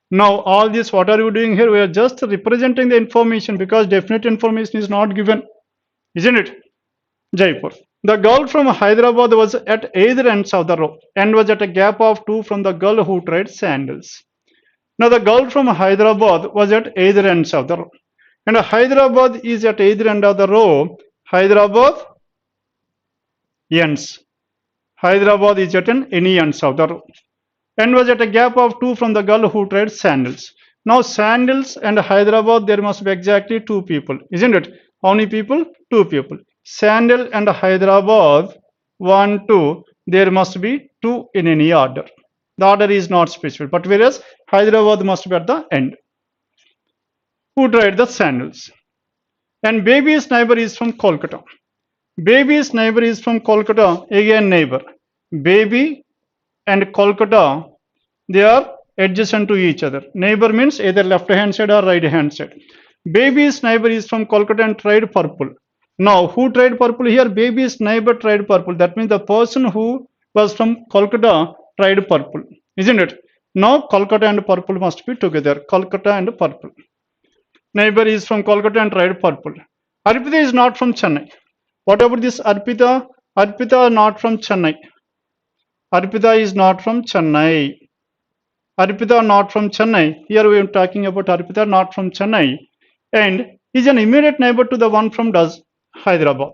Now all this, what are you doing here? We are just representing the information because definite information is not given. Isn't it? Jaipur. The girl from Hyderabad was at either ends of the row and was at a gap of 2 from the girl who tried sandals. Now the girl from Hyderabad was at either ends of the row. And Hyderabad is at either end of the row. Hyderabad ends. Hyderabad is at any ends of the row. And was at a gap of 2 from the girl who tried sandals. Now sandals and Hyderabad, there must be exactly 2 people. Isn't it? How many people? 2 people. Sandal and Hyderabad, 1, 2, there must be 2 in any order. The order is not specified, but whereas Hyderabad must be at the end. Who tried the sandals? And baby's neighbor is from Kolkata. Baby's neighbor is from Kolkata, again neighbor. Baby and Kolkata, they are adjacent to each other. Neighbor means either left hand side or right hand side. Baby's neighbor is from Kolkata and tried purple. Now, who tried purple here? Baby's neighbor tried purple. That means the person who was from Kolkata tried purple. Isn't it? Now, Kolkata and purple must be together. Kolkata and purple. Neighbor is from Kolkata and tried purple. Arpita is not from Chennai. What about this Arpita? Arpita not from Chennai. Arpita is not from Chennai. Arpita not from Chennai. Here we are talking about Arpita not from Chennai. And is an immediate neighbor to the one from Hyderabad.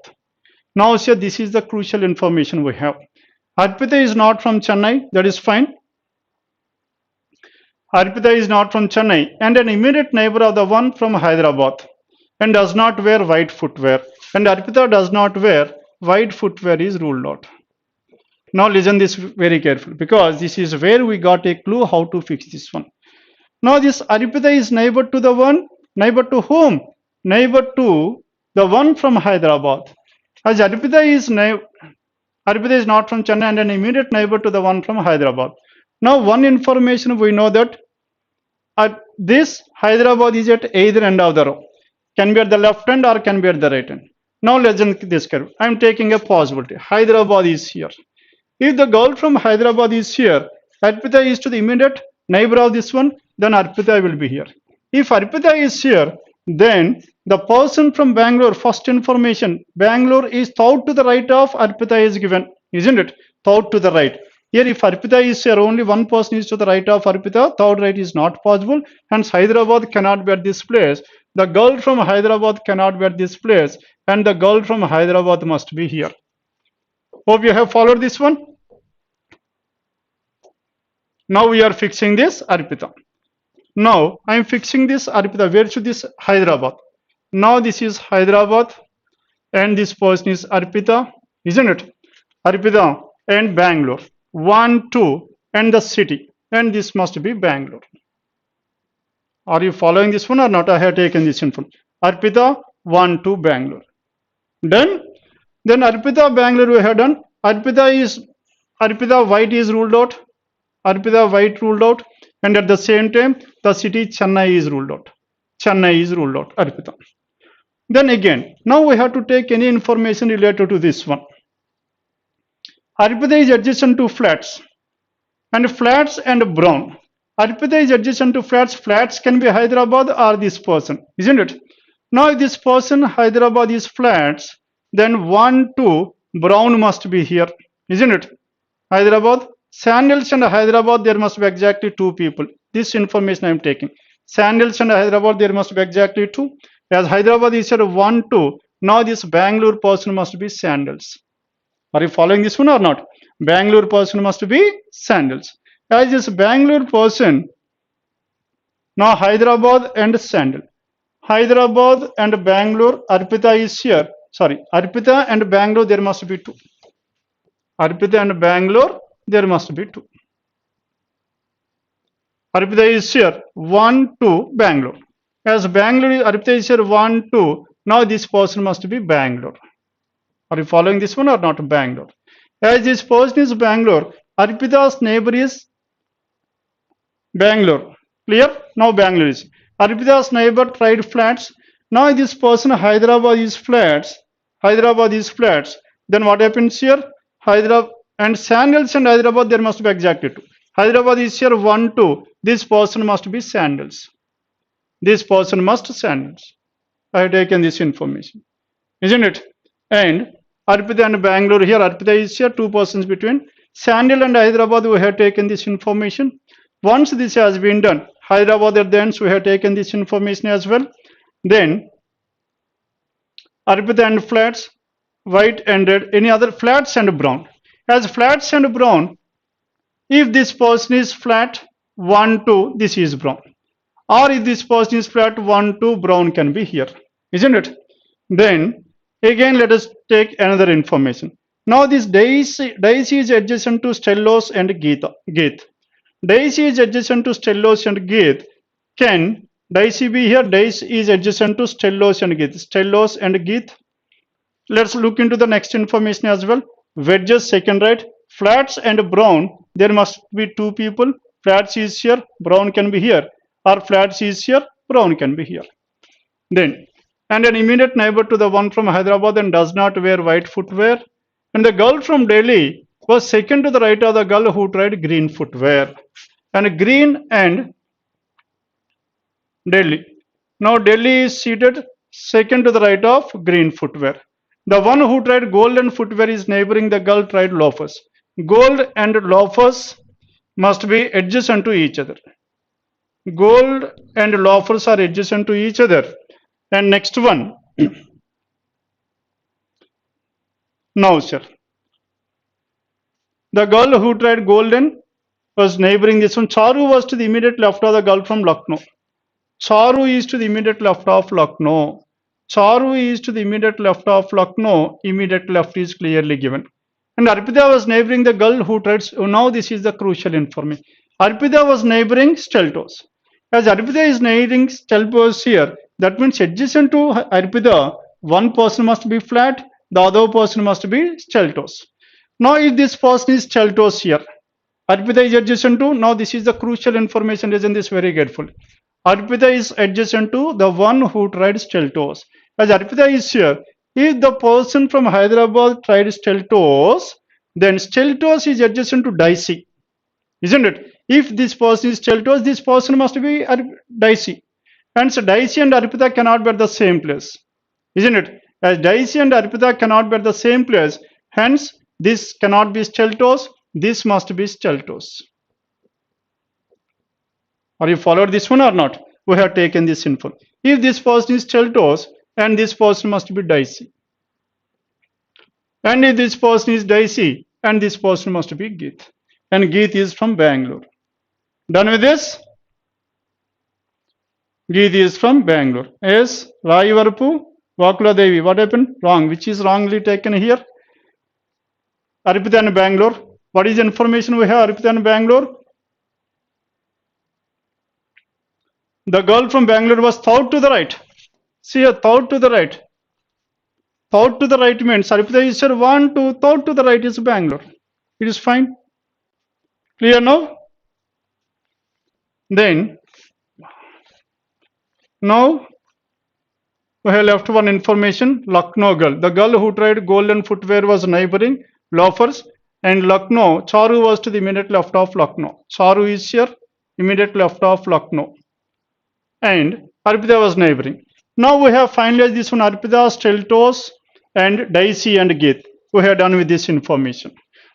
Now, sir, this is the crucial information we have. Arpita is not from Chennai, that is fine. Arpita is not from Chennai and an immediate neighbor of the one from Hyderabad and does not wear white footwear. And Arpita does not wear white footwear is ruled out. Now listen this very carefully because this is where we got a clue how to fix this one. Now this Arpita is neighbor to the one, neighbor to whom? Neighbor to the one from Hyderabad. As Arpita is not from Chennai and an immediate neighbor to the one from Hyderabad. Now one information we know that this Hyderabad is at either end of the row. Can be at the left end or can be at the right end. Now listen this curve. I am taking a possibility. Hyderabad is here. If the girl from Hyderabad is here, Arpita is to the immediate neighbor of this one, then Arpita will be here. If Arpita is here, then the person from Bangalore, first information, Bangalore is thought to the right of Arpita is given, isn't it? Thought to the right. Here, if Arpita is here, only one person is to the right of Arpita, third right is not possible, hence Hyderabad cannot be at this place. The girl from Hyderabad cannot be at this place, and the girl from Hyderabad must be here. Hope you have followed this one. Now we are fixing this Arpita. Now I am fixing this Arpita. Where should this Hyderabad? Now this is Hyderabad, and this person is Arpita, isn't it? Arpita and Bangalore. 1, 2, and the city, and this must be Bangalore. Are you following this one or not? I have taken this info. Arpita 1, 2, Bangalore. Done. Then Arpita Bangalore we have done. Arpita white is ruled out. Arpita white ruled out, and at the same time the city Chennai is ruled out. Chennai is ruled out. Arpita. Then again, now we have to take any information related to this one. Arpita is adjacent to flats, and flats and brown. Arpita is adjacent to flats. Flats can be Hyderabad or this person, isn't it? Now if this person Hyderabad is flats, then 1, 2, brown must be here, isn't it? Hyderabad, Sandals and Hyderabad, there must be exactly 2 people. This information I am taking. Sandals and Hyderabad, there must be exactly 2. As Hyderabad is here 1, 2, now this Bangalore person must be Sandals. Are you following this one or not? Bangalore person must be Sandals. As this Bangalore person, now Hyderabad and Sandal. Hyderabad and Bangalore, Arpita is here. Sorry, Arpita and Bangalore, there must be 2. Arpita and Bangalore, there must be 2. Arpita is here 1, 2, Bangalore. As Bangalore, Arpita is here 1, 2. Now this person must be Bangalore. Are you following this one or not? Bangalore. As this person is Bangalore, Arpita's neighbor is Bangalore. Clear? Now Bangalore is. Arpita's neighbor tried flats. Now this person Hyderabad is flats. Hyderabad is flats. Then what happens here? Hyderabad and Sandals and Hyderabad, there must be exactly 2. Hyderabad is here 1, 2. This person must be Sandals. This person must Sandals. I have taken this information, isn't it? And Arpita and Bangalore here. Arpita is here 2 persons between. Sandal and Hyderabad, we have taken this information. Once this has been done, Hyderabad at the ends, we have taken this information as well. Then Arpita and flats, white and red, any other flats and brown. As flats and brown, if this person is flat 1, 2, this is brown. Or if this person is flat 1, 2, brown can be here, isn't it? Then again let us take another information. Now this Daisy is adjacent to Stellos and Geet. Daisy is adjacent to Stellos and Geet. Can Daisy be here? Daisy is adjacent to Stellos and Geet. Stellos and Geet. Let's look into the next information as well. Wedges, second right. Flats and brown, there must be 2 people. Flats is here, brown can be here. Or flats is here, brown can be here. Then, and an immediate neighbor to the one from Hyderabad and does not wear white footwear. And the girl from Delhi was second to the right of the girl who tried green footwear. And green and Delhi. Now Delhi is seated second to the right of green footwear. The one who tried golden footwear is neighboring the girl tried loafers. Gold and loafers must be adjacent to each other. Gold and loafers are adjacent to each other. And next one. Now, sir. The girl who tried golden was neighboring this one. Charu was to the immediate left of the girl from Lucknow. Charu is to the immediate left of Lucknow. Charu is to the immediate left of Lucknow. Immediate left is clearly given. And Arpita was neighboring the girl who tried. Now this is the crucial information. Arpita was neighboring Steltos. As Arpita is neighboring Steltos here, that means adjacent to Arpita, one person must be flat, the other person must be Steltos. Now if this person is Steltos here, Arpita is adjacent to, now this is the crucial information, isn't this very grateful? Arpita is adjacent to the one who tried Steltos. As Arpita is here, if the person from Hyderabad tried Steltos, then Steltos is adjacent to Dicey, isn't it? If this person is Steltos, this person must be Dicey. And so Dicey and Arpita cannot be at the same place, isn't it? As Dicey and Arpita cannot be at the same place, hence this cannot be Steltos, this must be Steltos. Are you followed this one or not? We have taken this info. If this person is Steltos, and this person must be Dicey. And if this person is Dicey, and this person must be Geeth. And Geeth is from Bangalore. Done with this? Geeth is from Bangalore. Yes, Rai Varpu, Vakula Devi. What happened? Wrong. Which is wrongly taken here? Arpita and Bangalore. What is the information we have? Arpita and Bangalore. The girl from Bangalore was thought to the right. See here, thought to the right. Thought to the right means Arpita is here 1, 2, thought to the right is Bangalore. It is fine. Clear now? Then, now we have left one information. Lucknow girl. The girl who tried golden footwear was neighboring loafers, and Lucknow. Charu was to the immediate left of Lucknow. Charu is here, immediate left of Lucknow. And Arpita was neighboring. Now we have finalized this one, Arpita, Steltos, and Dicey and Geeth. We have done with this information.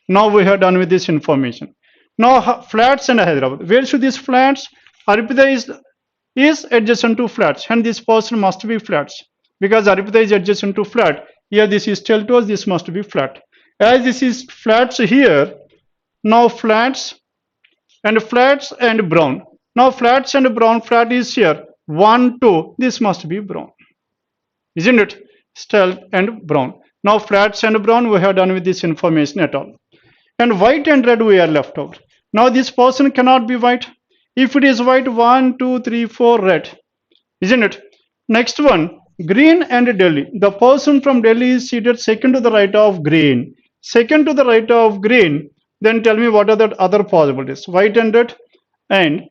Now we have done with this information. Now flats and Hyderabad. Where should these flats? Arpita is adjacent to flats, and this person must be flats. Because Arpita is adjacent to flat. Here this is Steltos, this must be flat. As this is flats here, now flats and brown. Now flats and brown, flat is here. 1, 2, this must be brown. Isn't it? Stel and brown. Now flats and brown, we have done with this information at all. And white and red we are left out. Now this person cannot be white. If it is white, 1, 2, 3, 4, red. Isn't it? Next one, green and Delhi. The person from Delhi is seated second to the right of green. Second to the right of green. Then tell me what are the other possibilities. White and red and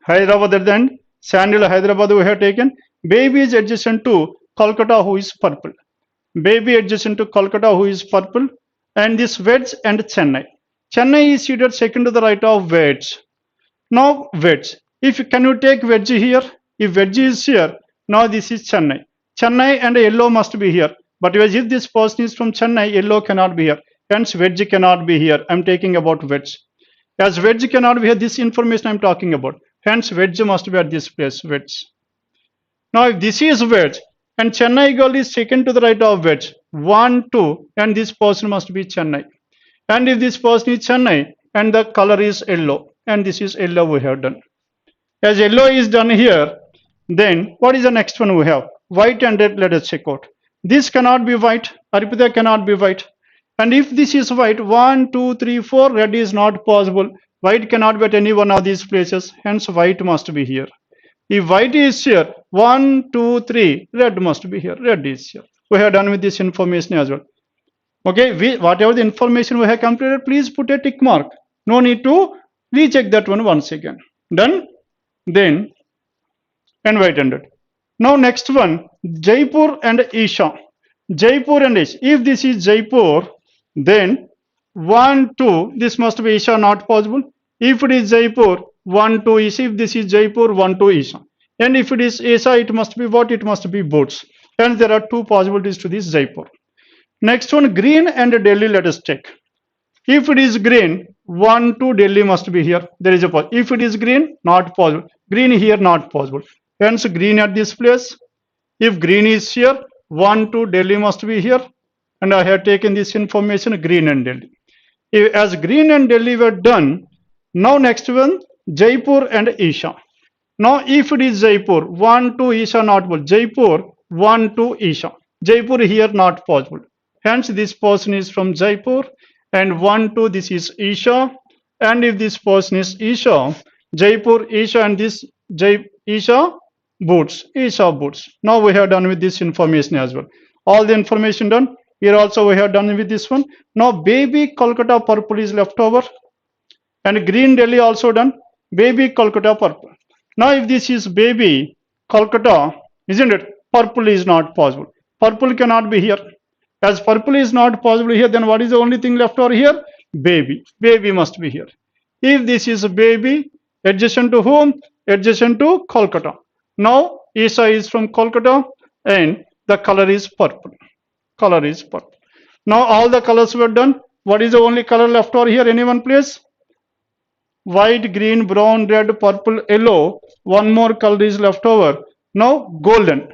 Hyderabad and Sandal Hyderabad we have taken. Baby is adjacent to Kolkata who is purple. Baby adjacent to Kolkata who is purple. And this Wedge and Chennai. Chennai is seated second to the right of Wedge. Now Wedge. Can you take Wedge here? If Wedge is here, now this is Chennai. Chennai and yellow must be here. But if this person is from Chennai, yellow cannot be here. Hence Wedge cannot be here. I am taking about Wedge. As Wedge cannot be here, this information I am talking about. Hence Wedge must be at this place, Wedge. Now if this is Wedge and Chennai girl is second to the right of Wedge, 1, 2, and this person must be Chennai. And if this person is Chennai and the color is yellow, and this is yellow we have done. As yellow is done here, then what is the next one we have? White and red, let us check out. This cannot be white, Arpita cannot be white. And if this is white, 1, 2, 3, 4, red is not possible. White cannot be at any one of these places, hence white must be here. If white is here, 1, 2, 3, red must be here, red is here. We have done with this information as well. Okay, whatever the information we have completed, please put a tick mark. No need to recheck that one once again. Done? Then, and white and red. Now next one, Jaipur and Isha. Jaipur and Isha. If this is Jaipur, then 1, 2, this must be Isha, not possible. If it is Jaipur, 1, 2, Isha. If this is Jaipur, 1, 2, Isha. And if it is Isha, it must be what? It must be boots. And there are two possibilities to this Jaipur. Next one, green and Delhi, let us check. If it is green, 1, 2, Delhi must be here. There is a possible. If it is green, not possible. Green here, not possible. Hence green at this place. If green is here, 1, 2, Delhi must be here. And I have taken this information, green and Delhi. As green and Delhi were done, now next one, Jaipur and Isha. Now if it is Jaipur, 1, 2, Isha not possible. Jaipur, 1, 2, Isha. Jaipur here not possible. Hence this person is from Jaipur. And 1, 2, this is Isha. And if this person is Isha, Jaipur, Isha, and this Isha, boots. Isha, boots. Now we have done with this information as well. All the information done. Here also we have done with this one. Now baby Kolkata purple is left over. And green Delhi also done. Baby Kolkata purple. Now if this is baby Kolkata, isn't it? Purple is not possible. Purple cannot be here. As purple is not possible here, then what is the only thing left over here? Baby. Baby must be here. If this is a baby, adjacent to whom? Adjacent to Kolkata. Now Isha is from Kolkata and the color is purple. Color is purple. Now all the colors were done. What is the only color left over here? Anyone please? White, green, brown, red, purple, yellow. One more color is left over. Now golden.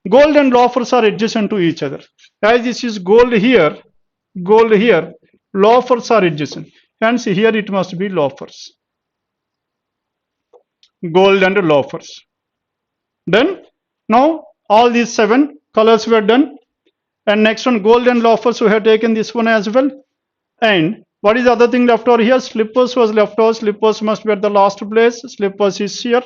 Gold and loafers are adjacent to each other. As this is gold here, loafers are adjacent. Hence here it must be loafers. Gold and loafers. Done. Now all these 7 colors were done. And next one, gold and loafers, we have taken this one as well. And what is the other thing left over here? Slippers was left over. Slippers must be at the last place. Slippers is here.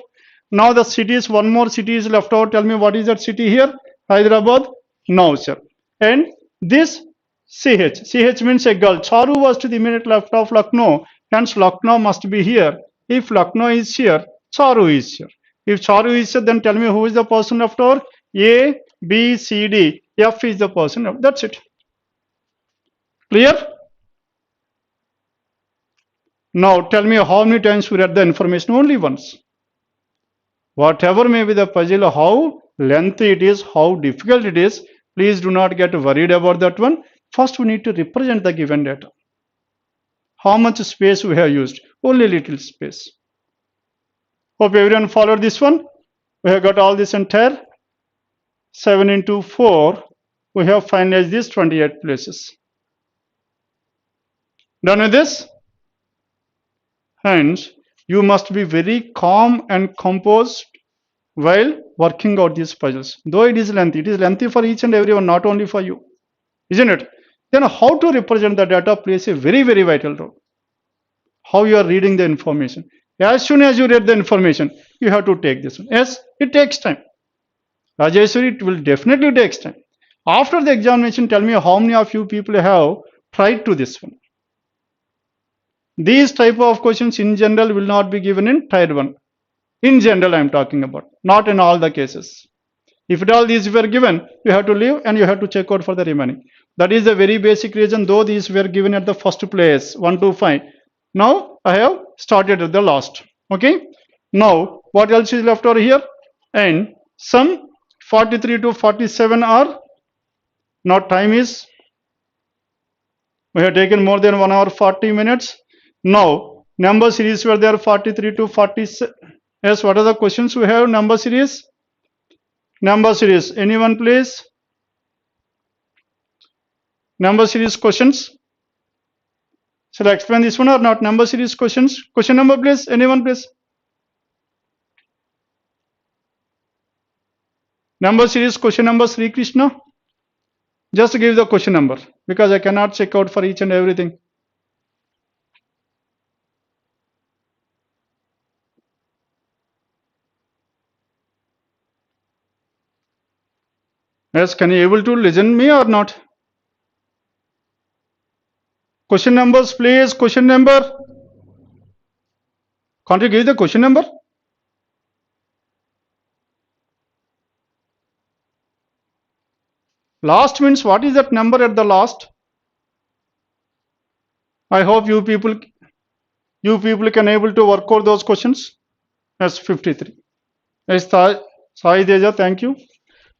Now the cities, one more city is left over. Tell me what is that city here? Hyderabad. No, sir. And this CH means a girl. Charu was to the immediate left of Lucknow. Hence Lucknow must be here. If Lucknow is here, Charu is here. If Charu is here, then tell me who is the person left over? A, B, C, D. F is the person. That's it. Clear? Now tell me how many times we read the information? Only once. Whatever may be the puzzle, how lengthy it is, how difficult it is, please do not get worried about that one. First we need to represent the given data. How much space we have used? Only little space. Hope everyone followed this one. We have got all this entire 7 into 4. We have finalized these 28 places. Done with this? Hence, you must be very calm and composed while working out these puzzles. Though it is lengthy for each and everyone, not only for you. Isn't it? Then how to represent the data plays a very, very vital role. How you are reading the information. As soon as you read the information, you have to take this one. Yes, it takes time. Rajeshwari, it will definitely take time. After the examination, tell me how many of you people have tried to this one. These type of questions in general will not be given in tier 1. In general, I am talking about, not in all the cases. If at all these were given, you have to leave and you have to check out for the remaining. That is the very basic reason, though these were given at the first place, 1 to 5. Now, I have started at the last. Okay. Now, what else is left over here? And some 43 to 47 are, now time is, we have taken more than 1 hour 40 minutes. Now, number series were there 43 to 47. Yes, what are the questions we have? Number series? Number series. Anyone please? Number series questions. Shall I explain this one or not? Number series questions. Question number please. Anyone please? Number series question number Sri Krishna. Just give the question number because I cannot check out for each and everything. Yes, can you able to listen me or not? Question numbers please. Question number. Can't you give the question number? Last means what is that number at the last? I hope you people can able to work out those questions. That's 53. Yes, Sai Deja, thank you.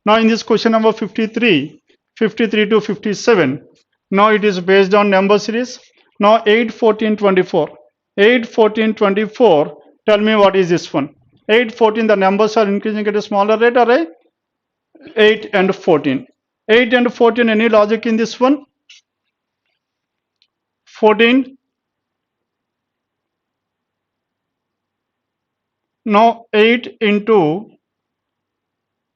Now in this question number 53 to 57, now it is based on number series. Now 8, 14, 24. 8, 14, 24, tell me what is this one. 8, 14, the numbers are increasing at a smaller rate, or 8 and 14. 8 and 14, any logic in this one? 14. Now 8 into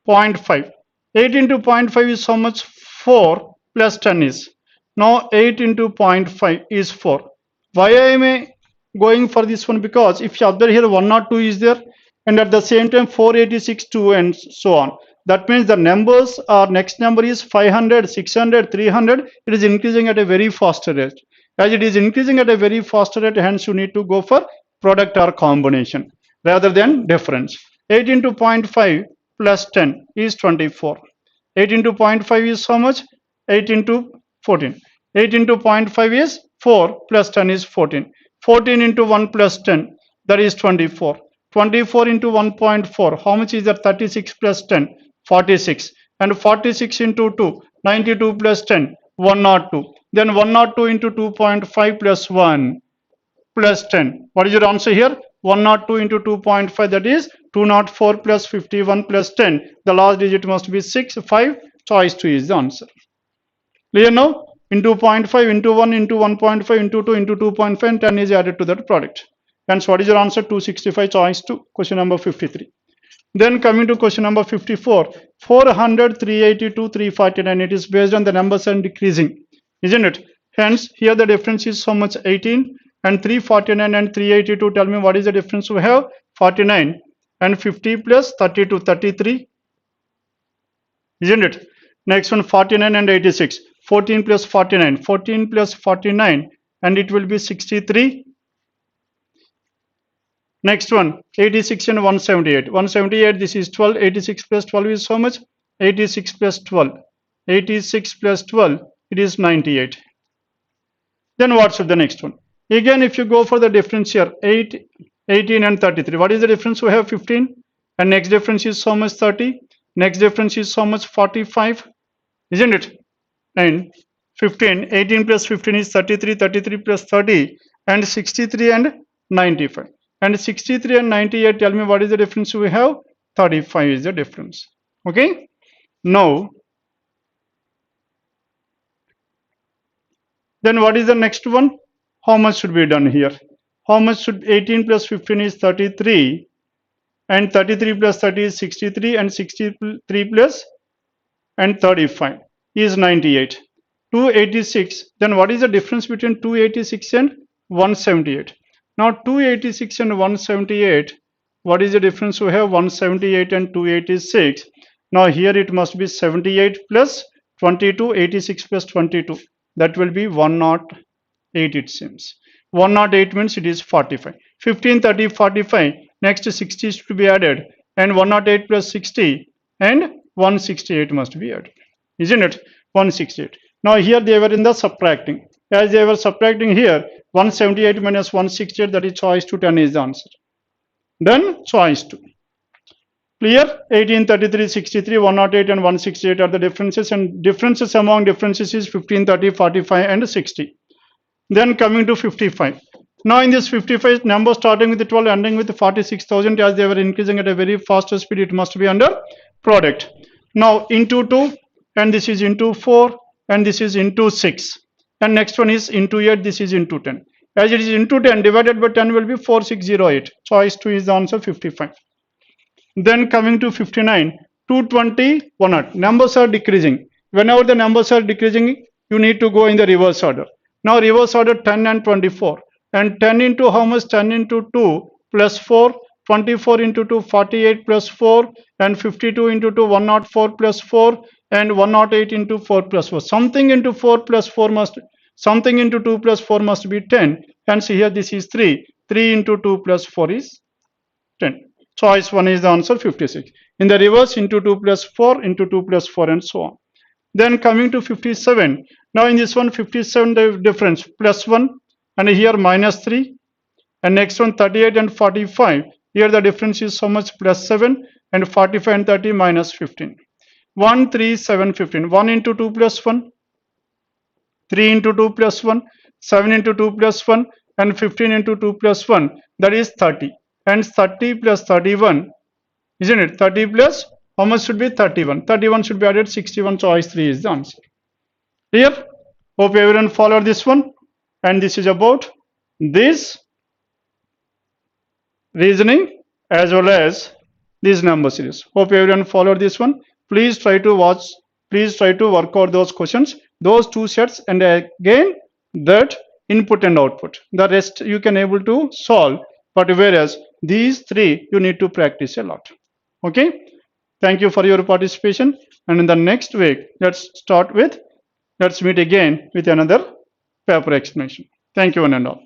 0.5. 8 into 0.5 is how much? 4 plus 10 is. Now 8 into 0.5 is 4. Why am I going for this one? Because if you observe here 102 is there, and at the same time 486, 2 and so on. That means the numbers are, next number is 500, 600, 300. It is increasing at a very faster rate. As it is increasing at a very faster rate, hence you need to go for product or combination rather than difference. 8 into 0.5 plus 10 is 24. 8 into 0.5 is how much? 8 into 14. 8 into 0.5 is 4 plus 10 is 14. 14 into 1 plus 10, that is 24. 24 into 1.4, how much is that? 36 plus 10, 46. And 46 into 2, 92 plus 10, 102. Then 102 into 2.5 plus 1 plus 10. What is your answer here? 102 into 2.5, that is 204 plus 51 plus 10. The last digit must be 6, 5. Choice 2 is the answer. Clear now? Into 0.5, into 1, into 1.5, into 2, into 2.5, and 10 is added to that product. Hence, what is your answer? 265, choice 2, question number 53. Then coming to question number 54, 400, 382, 349. It is based on the numbers and decreasing, isn't it? Hence, here the difference is so much 18, and 349 and 382. Tell me what is the difference we have? 49 and 50 plus 32, 33, isn't it? Next one, 49 and 86. 14 plus 49, 14 plus 49, and it will be 63. Next one, 86 and 178. 178, this is 12. 86 plus 12 is how much? 86 plus 12. 86 plus 12, it is 98. Then what's the next one? Again, if you go for the difference here, 8, 18 and 33. What is the difference? We have 15. And next difference is so much 30. Next difference is so much 45. Isn't it? And 15, 18 plus 15 is 33. 33 plus 30. And 63 and 95. And 63 and 98, tell me what is the difference we have? 35 is the difference. Okay. Now, then what is the next one? How much should be done here? How much should 18 plus 15 is 33, and 33 plus 30 is 63, and 63 plus and 35 is 98. 286. Then what is the difference between 286 and 178? Now 286 and 178, what is the difference we have? 178 and 286. Now here it must be 78 plus 22, 86 plus 22. That will be 108, it seems. 108 means it is 45. 15, 30, 45. Next 60 is to be added. And 108 plus 60 and 168 must be added. Isn't it? 168. Now here they were in the subtracting. As they were subtracting here, 178 minus 168, that is choice 2, 10 is the answer. Then choice 2. Clear? 18, 33, 63, 108 and 168 are the differences, and differences among differences is 15, 30, 45 and 60. Then coming to 55. Now in this 55, number starting with 12 ending with 46,000, as they were increasing at a very faster speed, it must be under product. Now into 2, and this is into 4, and this is into 6. And next one is into 8, this is into 10. As it is into 10, divided by 10 will be 4608. Choice 2 is the answer, 55. Then coming to 59, 220, 100. Numbers are decreasing. Whenever the numbers are decreasing, you need to go in the reverse order. Now reverse order 10 and 24. And 10 into how much? 10 into 2 plus 4. 24 into 2, 48 plus 4. And 52 into 2, 104 plus 4. And 108 into 4 plus 4. Something into 4 plus 4 must, something into 2 plus 4 must be 10. Hence here this is 3. 3 into 2 plus 4 is 10. Choice 1 is the answer, 56. In the reverse, into 2 plus 4, into 2 plus 4 and so on. Then coming to 57. Now in this one, 57 the difference plus 1, and here minus 3. And next one 38 and 45. Here the difference is so much plus 7, and 45 and 30 minus 15. 1, 3, 7, 15. 1 into 2 plus 1. 3 into 2 plus 1. 7 into 2 plus 1. And 15 into 2 plus 1. That is 30. And 30 plus 31, isn't it? 30 plus, how much should be? 31. 31 should be added, 61. Choice 3 is the answer. Clear? Hope everyone followed this one. And this is about this reasoning as well as this number series. Hope everyone followed this one. Please try to watch, please try to work out those questions, those two sets, and again that input and output. The rest you can able to solve. But whereas these three you need to practice a lot. Okay. Thank you for your participation. And in the next week, let's meet again with another paper explanation. Thank you one and all.